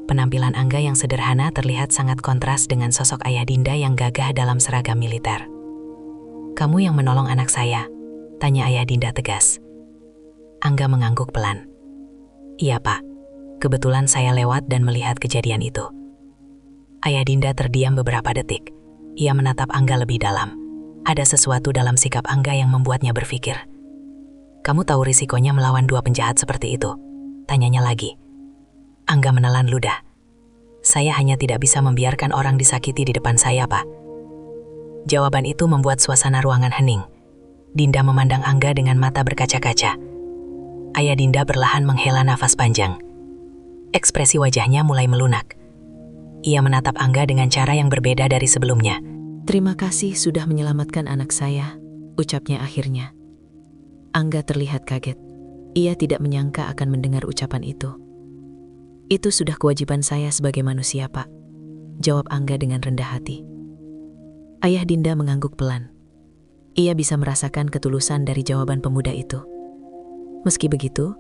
Penampilan Angga yang sederhana terlihat sangat kontras dengan sosok ayah Dinda yang gagah dalam seragam militer. "Kamu yang menolong anak saya?" tanya ayah Dinda tegas. Angga mengangguk pelan. "Iya, Pak. Kebetulan saya lewat dan melihat kejadian itu." Ayah Dinda terdiam beberapa detik. Ia menatap Angga lebih dalam. Ada sesuatu dalam sikap Angga yang membuatnya berpikir. "Kamu tahu risikonya melawan 2 penjahat seperti itu?" tanyanya lagi. Angga menelan ludah. "Saya hanya tidak bisa membiarkan orang disakiti di depan saya, Pak." Jawaban itu membuat suasana ruangan hening. Dinda memandang Angga dengan mata berkaca-kaca. Ayah Dinda perlahan menghela nafas panjang. Ekspresi wajahnya mulai melunak. Ia menatap Angga dengan cara yang berbeda dari sebelumnya. "Terima kasih sudah menyelamatkan anak saya," ucapnya akhirnya. Angga terlihat kaget. Ia tidak menyangka akan mendengar ucapan itu. "Itu sudah kewajiban saya sebagai manusia, Pak," jawab Angga dengan rendah hati. Ayah Dinda mengangguk pelan. Ia bisa merasakan ketulusan dari jawaban pemuda itu. Meski begitu,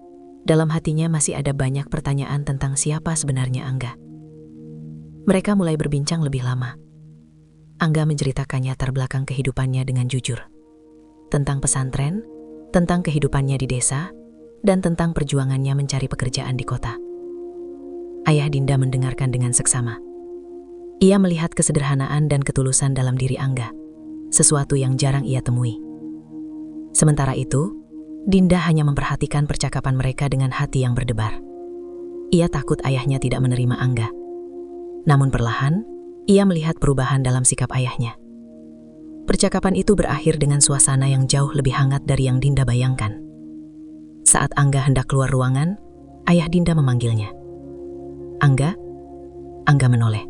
dalam hatinya masih ada banyak pertanyaan tentang siapa sebenarnya Angga. Mereka mulai berbincang lebih lama. Angga menceritakan latar belakang kehidupannya dengan jujur. Tentang pesantren, tentang kehidupannya di desa, dan tentang perjuangannya mencari pekerjaan di kota. Ayah Dinda mendengarkan dengan seksama. Ia melihat kesederhanaan dan ketulusan dalam diri Angga, sesuatu yang jarang ia temui. Sementara itu, Dinda hanya memperhatikan percakapan mereka dengan hati yang berdebar. Ia takut ayahnya tidak menerima Angga. Namun perlahan, ia melihat perubahan dalam sikap ayahnya. Percakapan itu berakhir dengan suasana yang jauh lebih hangat dari yang Dinda bayangkan. Saat Angga hendak keluar ruangan, ayah Dinda memanggilnya. "Angga?" Angga menoleh.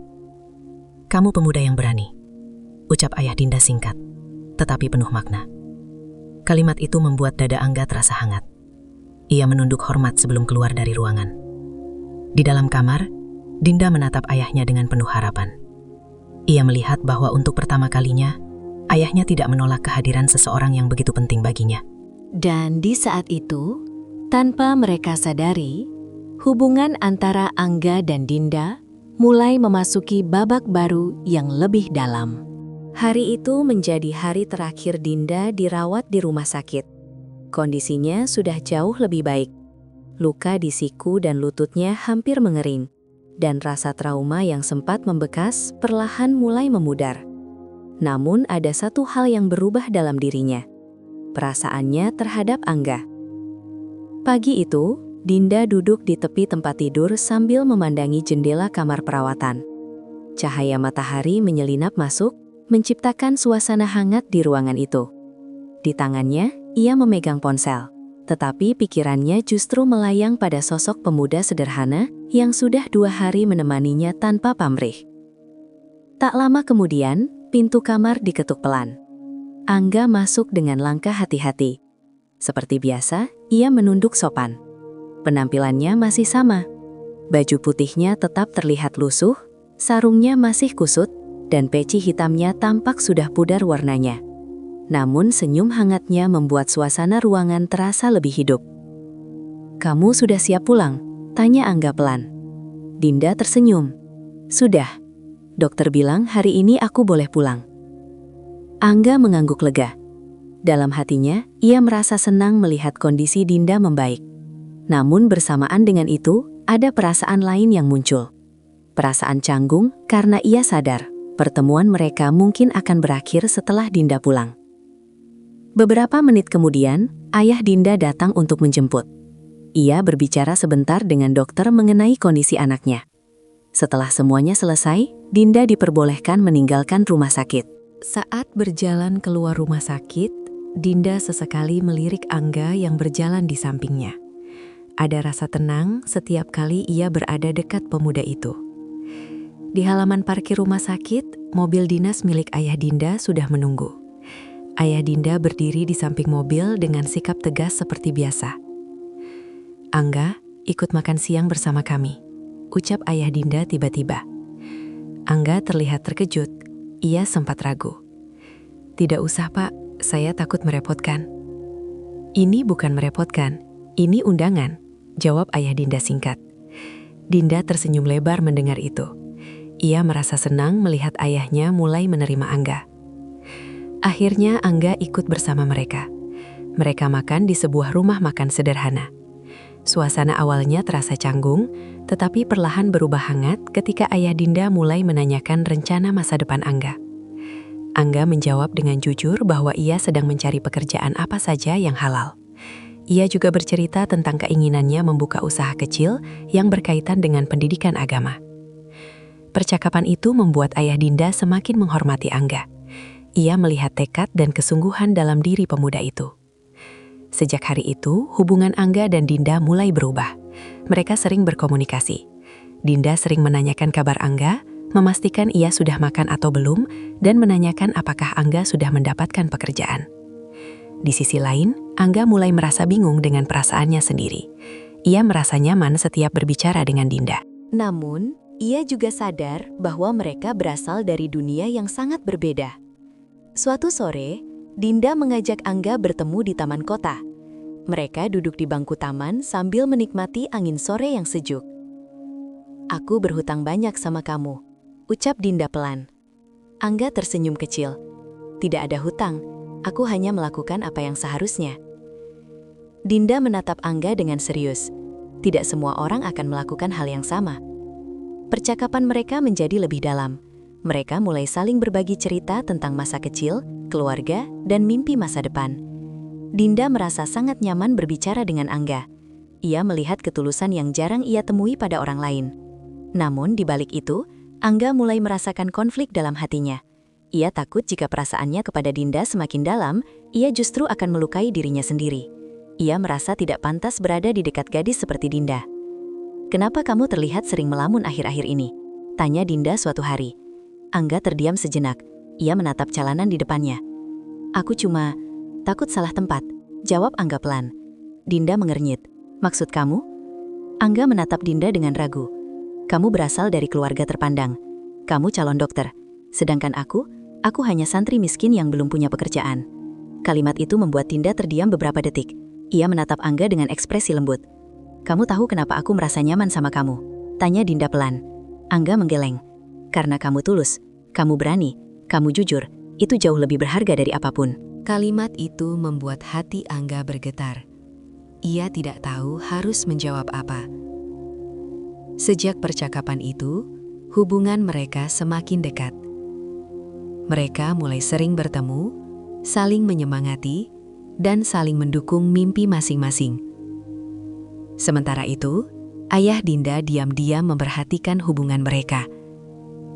"Kamu pemuda yang berani," ucap ayah Dinda singkat, tetapi penuh makna. Kalimat itu membuat dada Angga terasa hangat. Ia menunduk hormat sebelum keluar dari ruangan. Di dalam kamar, Dinda menatap ayahnya dengan penuh harapan. Ia melihat bahwa untuk pertama kalinya, ayahnya tidak menolak kehadiran seseorang yang begitu penting baginya. Dan di saat itu, tanpa mereka sadari, hubungan antara Angga dan Dinda mulai memasuki babak baru yang lebih dalam. Hari itu menjadi hari terakhir Dinda dirawat di rumah sakit. Kondisinya sudah jauh lebih baik. Luka di siku dan lututnya hampir mengering, dan rasa trauma yang sempat membekas perlahan mulai memudar. Namun ada satu hal yang berubah dalam dirinya, perasaannya terhadap Angga. Pagi itu, Dinda duduk di tepi tempat tidur sambil memandangi jendela kamar perawatan. Cahaya matahari menyelinap masuk, menciptakan suasana hangat di ruangan itu. Di tangannya, ia memegang ponsel, tetapi pikirannya justru melayang pada sosok pemuda sederhana yang sudah 2 hari menemaninya tanpa pamrih. Tak lama kemudian, pintu kamar diketuk pelan. Angga masuk dengan langkah hati-hati. Seperti biasa, ia menunduk sopan. Penampilannya masih sama. Baju putihnya tetap terlihat lusuh, sarungnya masih kusut, dan peci hitamnya tampak sudah pudar warnanya. Namun senyum hangatnya membuat suasana ruangan terasa lebih hidup. "Kamu sudah siap pulang?" tanya Angga pelan. Dinda tersenyum. "Sudah. Dokter bilang hari ini aku boleh pulang." Angga mengangguk lega. Dalam hatinya, ia merasa senang melihat kondisi Dinda membaik. Namun bersamaan dengan itu, ada perasaan lain yang muncul. Perasaan canggung karena ia sadar pertemuan mereka mungkin akan berakhir setelah Dinda pulang. Beberapa menit kemudian, ayah Dinda datang untuk menjemput. Ia berbicara sebentar dengan dokter mengenai kondisi anaknya. Setelah semuanya selesai, Dinda diperbolehkan meninggalkan rumah sakit. Saat berjalan keluar rumah sakit, Dinda sesekali melirik Angga yang berjalan di sampingnya. Ada rasa tenang setiap kali ia berada dekat pemuda itu. Di halaman parkir rumah sakit, mobil dinas milik ayah Dinda sudah menunggu. Ayah Dinda berdiri di samping mobil dengan sikap tegas seperti biasa. "Angga, ikut makan siang bersama kami," ucap ayah Dinda tiba-tiba. Angga terlihat terkejut. Ia sempat ragu. "Tidak usah, Pak. Saya takut merepotkan." "Ini bukan merepotkan. Ini undangan," jawab ayah Dinda singkat. Dinda tersenyum lebar mendengar itu. Ia merasa senang melihat ayahnya mulai menerima Angga. Akhirnya Angga ikut bersama mereka. Mereka makan di sebuah rumah makan sederhana. Suasana awalnya terasa canggung, tetapi perlahan berubah hangat ketika ayah Dinda mulai menanyakan rencana masa depan Angga. Angga menjawab dengan jujur bahwa ia sedang mencari pekerjaan apa saja yang halal. Ia juga bercerita tentang keinginannya membuka usaha kecil yang berkaitan dengan pendidikan agama. Percakapan itu membuat ayah Dinda semakin menghormati Angga. Ia melihat tekad dan kesungguhan dalam diri pemuda itu. Sejak hari itu, hubungan Angga dan Dinda mulai berubah. Mereka sering berkomunikasi. Dinda sering menanyakan kabar Angga, memastikan ia sudah makan atau belum, dan menanyakan apakah Angga sudah mendapatkan pekerjaan. Di sisi lain, Angga mulai merasa bingung dengan perasaannya sendiri. Ia merasa nyaman setiap berbicara dengan Dinda. Namun, ia juga sadar bahwa mereka berasal dari dunia yang sangat berbeda. Suatu sore, Dinda mengajak Angga bertemu di taman kota. Mereka duduk di bangku taman sambil menikmati angin sore yang sejuk. "Aku berhutang banyak sama kamu," ucap Dinda pelan. Angga tersenyum kecil. "Tidak ada hutang, aku hanya melakukan apa yang seharusnya." Dinda menatap Angga dengan serius. Tidak semua orang akan melakukan hal yang sama. Percakapan mereka menjadi lebih dalam. Mereka mulai saling berbagi cerita tentang masa kecil, keluarga, dan mimpi masa depan. Dinda merasa sangat nyaman berbicara dengan Angga. Ia melihat ketulusan yang jarang ia temui pada orang lain. Namun di balik itu, Angga mulai merasakan konflik dalam hatinya. Ia takut jika perasaannya kepada Dinda semakin dalam, ia justru akan melukai dirinya sendiri. Ia merasa tidak pantas berada di dekat gadis seperti Dinda. "Kenapa kamu terlihat sering melamun akhir-akhir ini?" tanya Dinda suatu hari. Angga terdiam sejenak. Ia menatap jalanan di depannya. "Aku cuma takut salah tempat," jawab Angga pelan. Dinda mengernyit. Maksud kamu? Angga menatap Dinda dengan ragu. Kamu berasal dari keluarga terpandang. Kamu calon dokter. Sedangkan aku hanya santri miskin yang belum punya pekerjaan. Kalimat itu membuat Dinda terdiam beberapa detik. Ia menatap Angga dengan ekspresi lembut. Kamu tahu kenapa aku merasa nyaman sama kamu? Tanya Dinda pelan. Angga menggeleng. Karena kamu tulus, kamu berani, kamu jujur. Itu jauh lebih berharga dari apapun. Kalimat itu membuat hati Angga bergetar. Ia tidak tahu harus menjawab apa. Sejak percakapan itu, hubungan mereka semakin dekat. Mereka mulai sering bertemu, saling menyemangati, dan saling mendukung mimpi masing-masing. Sementara itu, ayah Dinda diam-diam memperhatikan hubungan mereka.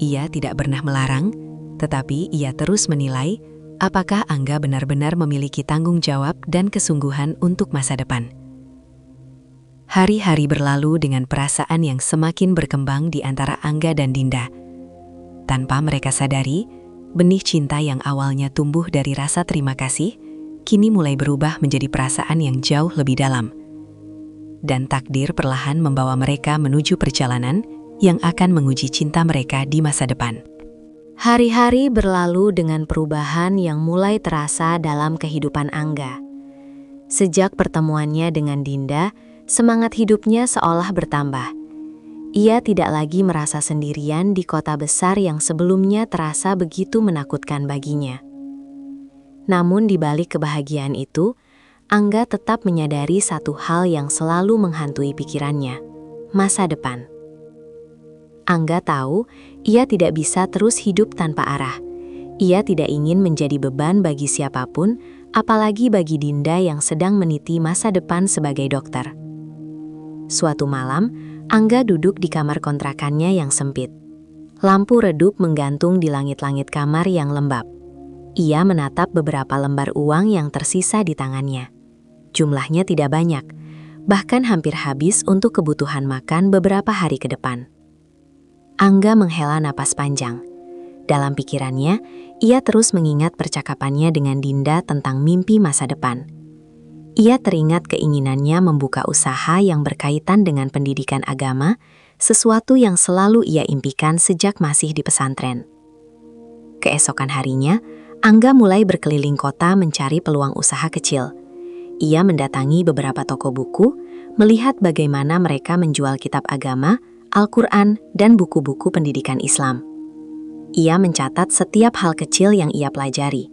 Ia tidak pernah melarang, tetapi ia terus menilai apakah Angga benar-benar memiliki tanggung jawab dan kesungguhan untuk masa depan. Hari-hari berlalu dengan perasaan yang semakin berkembang di antara Angga dan Dinda. Tanpa mereka sadari, benih cinta yang awalnya tumbuh dari rasa terima kasih, kini mulai berubah menjadi perasaan yang jauh lebih dalam. Dan takdir perlahan membawa mereka menuju perjalanan yang akan menguji cinta mereka di masa depan. Hari-hari berlalu dengan perubahan yang mulai terasa dalam kehidupan Angga. Sejak pertemuannya dengan Dinda, semangat hidupnya seolah bertambah. Ia tidak lagi merasa sendirian di kota besar yang sebelumnya terasa begitu menakutkan baginya. Namun di balik kebahagiaan itu, Angga tetap menyadari satu hal yang selalu menghantui pikirannya, masa depan. Angga tahu ia tidak bisa terus hidup tanpa arah. Ia tidak ingin menjadi beban bagi siapapun, apalagi bagi Dinda yang sedang meniti masa depan sebagai dokter. Suatu malam, Angga duduk di kamar kontrakannya yang sempit. Lampu redup menggantung di langit-langit kamar yang lembab. Ia menatap beberapa lembar uang yang tersisa di tangannya. Jumlahnya tidak banyak, bahkan hampir habis untuk kebutuhan makan beberapa hari ke depan. Angga menghela napas panjang. Dalam pikirannya, ia terus mengingat percakapannya dengan Dinda tentang mimpi masa depan. Ia teringat keinginannya membuka usaha yang berkaitan dengan pendidikan agama, sesuatu yang selalu ia impikan sejak masih di pesantren. Keesokan harinya, Angga mulai berkeliling kota mencari peluang usaha kecil. Ia mendatangi beberapa toko buku, melihat bagaimana mereka menjual kitab agama, Al-Quran, dan buku-buku pendidikan Islam. Ia mencatat setiap hal kecil yang ia pelajari,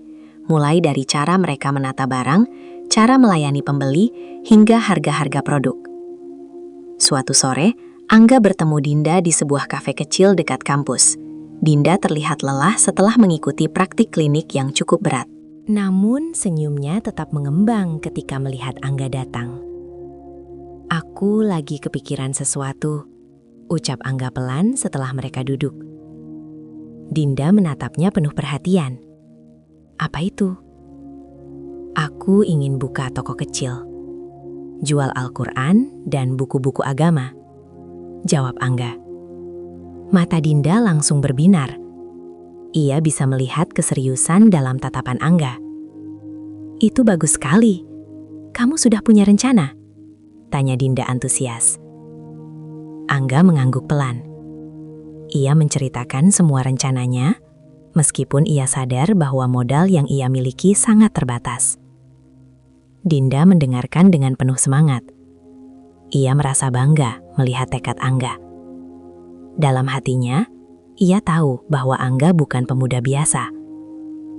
mulai dari cara mereka menata barang, cara melayani pembeli, hingga harga-harga produk. Suatu sore, Angga bertemu Dinda di sebuah kafe kecil dekat kampus. Dinda terlihat lelah setelah mengikuti praktik klinik yang cukup berat. Namun senyumnya tetap mengembang ketika melihat Angga datang. "Aku lagi kepikiran sesuatu," ucap Angga pelan setelah mereka duduk. Dinda menatapnya penuh perhatian. "Apa itu?" "Aku ingin buka toko kecil. Jual Al-Quran dan buku-buku agama," jawab Angga. Mata Dinda langsung berbinar. Ia bisa melihat keseriusan dalam tatapan Angga. "Itu bagus sekali. Kamu sudah punya rencana?" tanya Dinda antusias. Angga mengangguk pelan. Ia menceritakan semua rencananya, meskipun ia sadar bahwa modal yang ia miliki sangat terbatas. Dinda mendengarkan dengan penuh semangat. Ia merasa bangga melihat tekad Angga. Dalam hatinya, ia tahu bahwa Angga bukan pemuda biasa.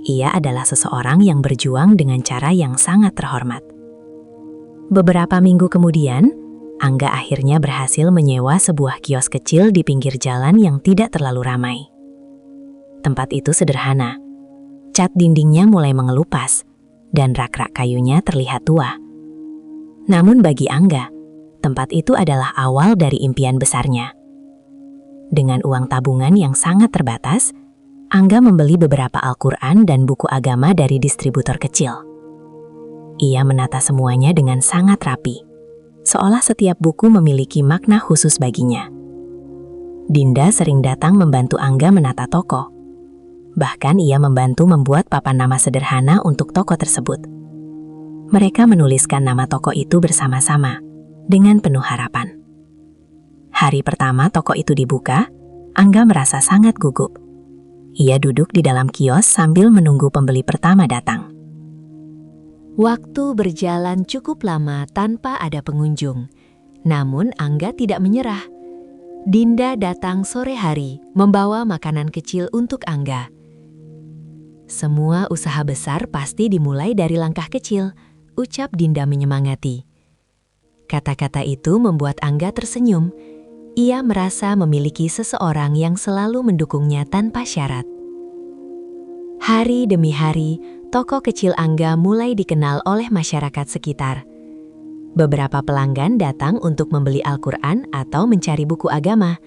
Ia adalah seseorang yang berjuang dengan cara yang sangat terhormat. Beberapa minggu kemudian, Angga akhirnya berhasil menyewa sebuah kios kecil di pinggir jalan yang tidak terlalu ramai. Tempat itu sederhana. Cat dindingnya mulai mengelupas, dan rak-rak kayunya terlihat tua. Namun bagi Angga, tempat itu adalah awal dari impian besarnya. Dengan uang tabungan yang sangat terbatas, Angga membeli beberapa Al-Quran dan buku agama dari distributor kecil. Ia menata semuanya dengan sangat rapi, seolah setiap buku memiliki makna khusus baginya. Dinda sering datang membantu Angga menata toko. Bahkan ia membantu membuat papan nama sederhana untuk toko tersebut. Mereka menuliskan nama toko itu bersama-sama, dengan penuh harapan. Hari pertama toko itu dibuka, Angga merasa sangat gugup. Ia duduk di dalam kios sambil menunggu pembeli pertama datang. Waktu berjalan cukup lama tanpa ada pengunjung. Namun Angga tidak menyerah. Dinda datang sore hari membawa makanan kecil untuk Angga. Semua usaha besar pasti dimulai dari langkah kecil, ucap Dinda menyemangati. Kata-kata itu membuat Angga tersenyum. Ia merasa memiliki seseorang yang selalu mendukungnya tanpa syarat. Hari demi hari, toko kecil Angga mulai dikenal oleh masyarakat sekitar. Beberapa pelanggan datang untuk membeli Al-Quran atau mencari buku agama.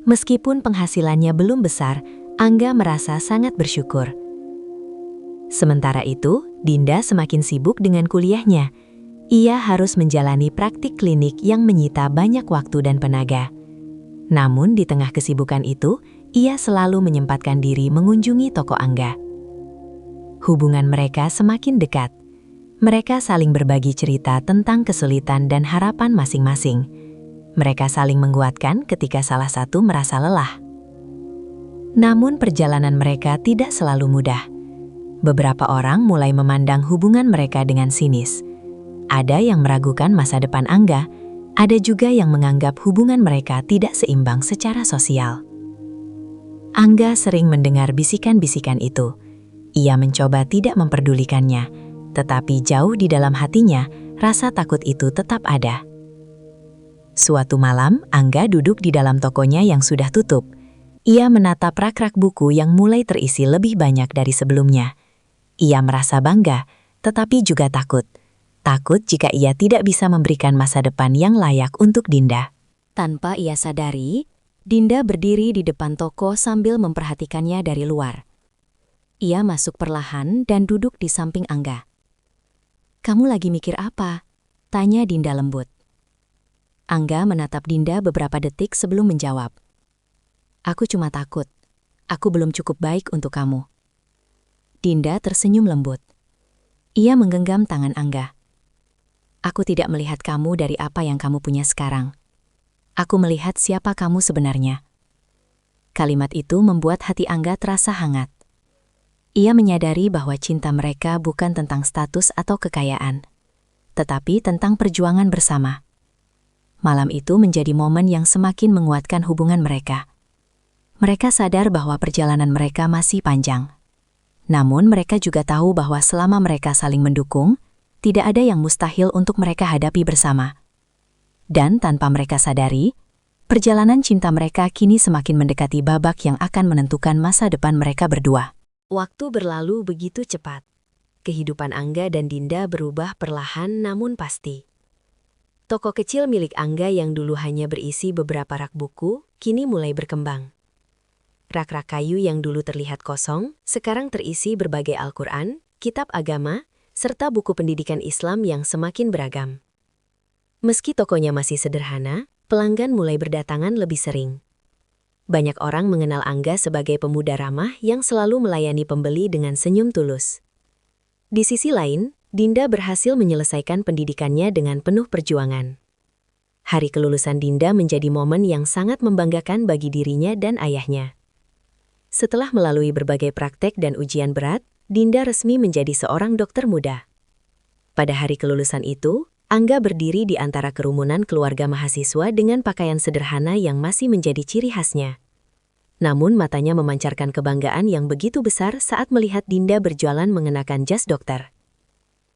Meskipun penghasilannya belum besar, Angga merasa sangat bersyukur. Sementara itu, Dinda semakin sibuk dengan kuliahnya. Ia harus menjalani praktik klinik yang menyita banyak waktu dan tenaga. Namun di tengah kesibukan itu, ia selalu menyempatkan diri mengunjungi toko Angga. Hubungan mereka semakin dekat. Mereka saling berbagi cerita tentang kesulitan dan harapan masing-masing. Mereka saling menguatkan ketika salah satu merasa lelah. Namun perjalanan mereka tidak selalu mudah. Beberapa orang mulai memandang hubungan mereka dengan sinis. Ada yang meragukan masa depan Angga, ada juga yang menganggap hubungan mereka tidak seimbang secara sosial. Angga sering mendengar bisikan-bisikan itu. Ia mencoba tidak memperdulikannya, tetapi jauh di dalam hatinya, rasa takut itu tetap ada. Suatu malam, Angga duduk di dalam tokonya yang sudah tutup. Ia menatap rak-rak buku yang mulai terisi lebih banyak dari sebelumnya. Ia merasa bangga, tetapi juga takut. Takut jika ia tidak bisa memberikan masa depan yang layak untuk Dinda. Tanpa ia sadari, Dinda berdiri di depan toko sambil memperhatikannya dari luar. Ia masuk perlahan dan duduk di samping Angga. "Kamu lagi mikir apa?" tanya Dinda lembut. Angga menatap Dinda beberapa detik sebelum menjawab. "Aku cuma takut. Aku belum cukup baik untuk kamu." Dinda tersenyum lembut. Ia menggenggam tangan Angga. "Aku tidak melihat kamu dari apa yang kamu punya sekarang. Aku melihat siapa kamu sebenarnya." Kalimat itu membuat hati Angga terasa hangat. Ia menyadari bahwa cinta mereka bukan tentang status atau kekayaan, tetapi tentang perjuangan bersama. Malam itu menjadi momen yang semakin menguatkan hubungan mereka. Mereka sadar bahwa perjalanan mereka masih panjang. Namun mereka juga tahu bahwa selama mereka saling mendukung, tidak ada yang mustahil untuk mereka hadapi bersama. Dan tanpa mereka sadari, perjalanan cinta mereka kini semakin mendekati babak yang akan menentukan masa depan mereka berdua. Waktu berlalu begitu cepat. Kehidupan Angga dan Dinda berubah perlahan namun pasti. Toko kecil milik Angga yang dulu hanya berisi beberapa rak buku, kini mulai berkembang. Rak-rak kayu yang dulu terlihat kosong, sekarang terisi berbagai Al-Quran, kitab agama, serta buku pendidikan Islam yang semakin beragam. Meski tokonya masih sederhana, pelanggan mulai berdatangan lebih sering. Banyak orang mengenal Angga sebagai pemuda ramah yang selalu melayani pembeli dengan senyum tulus. Di sisi lain, Dinda berhasil menyelesaikan pendidikannya dengan penuh perjuangan. Hari kelulusan Dinda menjadi momen yang sangat membanggakan bagi dirinya dan ayahnya. Setelah melalui berbagai praktek dan ujian berat, Dinda resmi menjadi seorang dokter muda. Pada hari kelulusan itu, Angga berdiri di antara kerumunan keluarga mahasiswa dengan pakaian sederhana yang masih menjadi ciri khasnya. Namun matanya memancarkan kebanggaan yang begitu besar saat melihat Dinda berjualan mengenakan jas dokter.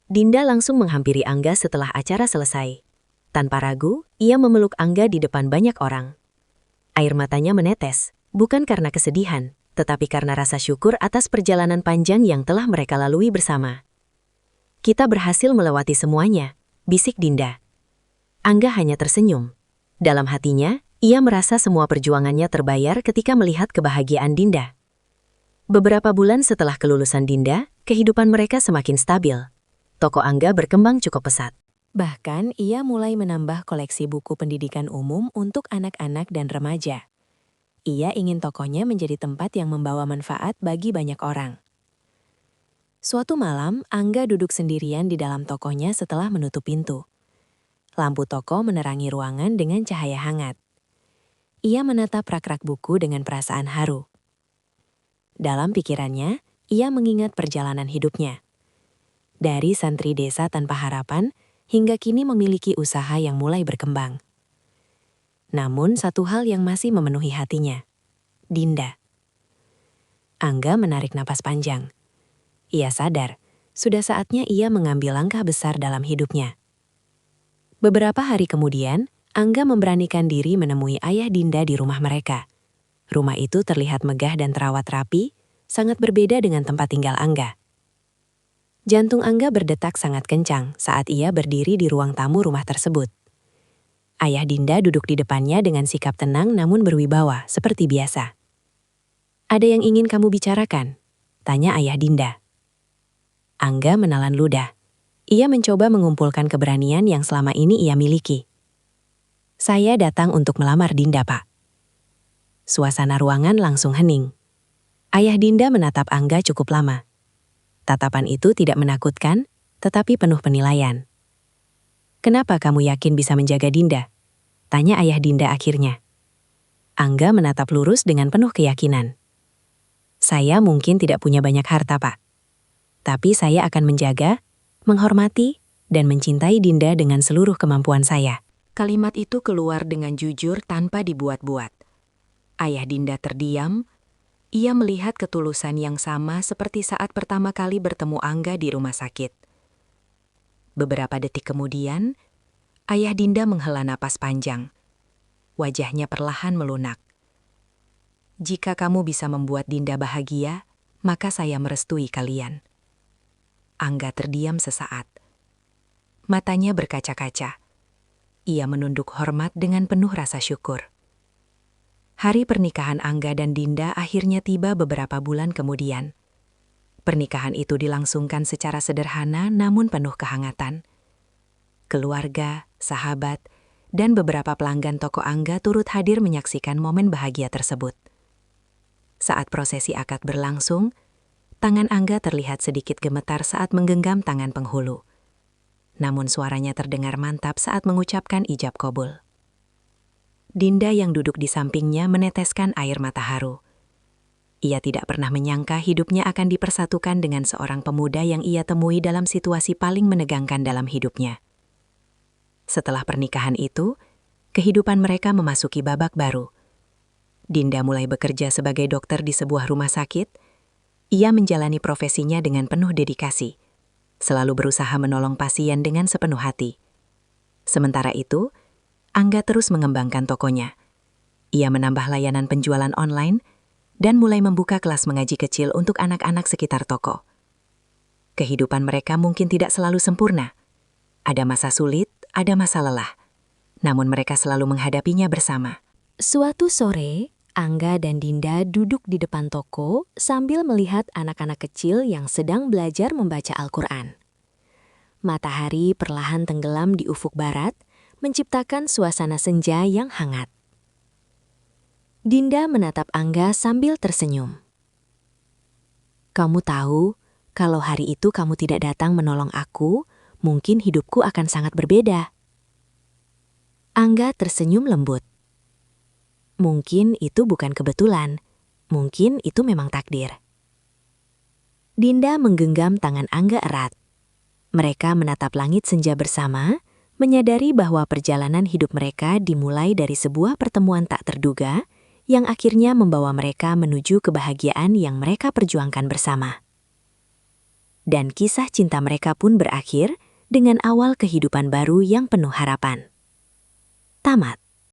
Dinda langsung menghampiri Angga setelah acara selesai. Tanpa ragu, ia memeluk Angga di depan banyak orang. Air matanya menetes, bukan karena kesedihan, tetapi karena rasa syukur atas perjalanan panjang yang telah mereka lalui bersama. "Kita berhasil melewati semuanya," bisik Dinda. Angga hanya tersenyum. Dalam hatinya, ia merasa semua perjuangannya terbayar ketika melihat kebahagiaan Dinda. Beberapa bulan setelah kelulusan Dinda, kehidupan mereka semakin stabil. Toko Angga berkembang cukup pesat. Bahkan ia mulai menambah koleksi buku pendidikan umum untuk anak-anak dan remaja. Ia ingin tokonya menjadi tempat yang membawa manfaat bagi banyak orang. Suatu malam, Angga duduk sendirian di dalam tokonya setelah menutup pintu. Lampu toko menerangi ruangan dengan cahaya hangat. Ia menatap rak-rak buku dengan perasaan haru. Dalam pikirannya, ia mengingat perjalanan hidupnya. Dari santri desa tanpa harapan, hingga kini memiliki usaha yang mulai berkembang. Namun satu hal yang masih memenuhi hatinya, Dinda. Angga menarik napas panjang. Ia sadar, sudah saatnya ia mengambil langkah besar dalam hidupnya. Beberapa hari kemudian, Angga memberanikan diri menemui ayah Dinda di rumah mereka. Rumah itu terlihat megah dan terawat rapi, sangat berbeda dengan tempat tinggal Angga. Jantung Angga berdetak sangat kencang saat ia berdiri di ruang tamu rumah tersebut. Ayah Dinda duduk di depannya dengan sikap tenang namun berwibawa, seperti biasa. "Ada yang ingin kamu bicarakan?" tanya ayah Dinda. Angga menelan ludah. Ia mencoba mengumpulkan keberanian yang selama ini ia miliki. "Saya datang untuk melamar Dinda, Pak." Suasana ruangan langsung hening. Ayah Dinda menatap Angga cukup lama. Tatapan itu tidak menakutkan, tetapi penuh penilaian. "Kenapa kamu yakin bisa menjaga Dinda?" tanya ayah Dinda akhirnya. Angga menatap lurus dengan penuh keyakinan. "Saya mungkin tidak punya banyak harta, Pak. Tapi saya akan menjaga, menghormati, dan mencintai Dinda dengan seluruh kemampuan saya." Kalimat itu keluar dengan jujur tanpa dibuat-buat. Ayah Dinda terdiam. Ia melihat ketulusan yang sama seperti saat pertama kali bertemu Angga di rumah sakit. Beberapa detik kemudian, ayah Dinda menghela napas panjang. Wajahnya perlahan melunak. "Jika kamu bisa membuat Dinda bahagia, maka saya merestui kalian." Angga terdiam sesaat. Matanya berkaca-kaca. Ia menunduk hormat dengan penuh rasa syukur. Hari pernikahan Angga dan Dinda akhirnya tiba beberapa bulan kemudian. Pernikahan itu dilangsungkan secara sederhana namun penuh kehangatan. Keluarga, sahabat, dan beberapa pelanggan toko Angga turut hadir menyaksikan momen bahagia tersebut. Saat prosesi akad berlangsung, tangan Angga terlihat sedikit gemetar saat menggenggam tangan penghulu. Namun suaranya terdengar mantap saat mengucapkan ijab qabul. Dinda yang duduk di sampingnya meneteskan air mata haru. Ia tidak pernah menyangka hidupnya akan dipersatukan dengan seorang pemuda yang ia temui dalam situasi paling menegangkan dalam hidupnya. Setelah pernikahan itu, kehidupan mereka memasuki babak baru. Dinda mulai bekerja sebagai dokter di sebuah rumah sakit. Ia menjalani profesinya dengan penuh dedikasi, selalu berusaha menolong pasien dengan sepenuh hati. Sementara itu, Angga terus mengembangkan tokonya. Ia menambah layanan penjualan online dan mulai membuka kelas mengaji kecil untuk anak-anak sekitar toko. Kehidupan mereka mungkin tidak selalu sempurna. Ada masa sulit, ada masa lelah. Namun mereka selalu menghadapinya bersama. Suatu sore, Angga dan Dinda duduk di depan toko sambil melihat anak-anak kecil yang sedang belajar membaca Al-Quran. Matahari perlahan tenggelam di ufuk barat, menciptakan suasana senja yang hangat. Dinda menatap Angga sambil tersenyum. "Kamu tahu, kalau hari itu kamu tidak datang menolong aku, mungkin hidupku akan sangat berbeda." Angga tersenyum lembut. "Mungkin itu bukan kebetulan, mungkin itu memang takdir." Dinda menggenggam tangan Angga erat. Mereka menatap langit senja bersama, menyadari bahwa perjalanan hidup mereka dimulai dari sebuah pertemuan tak terduga yang akhirnya membawa mereka menuju kebahagiaan yang mereka perjuangkan bersama. Dan kisah cinta mereka pun berakhir dengan awal kehidupan baru yang penuh harapan. Tamat.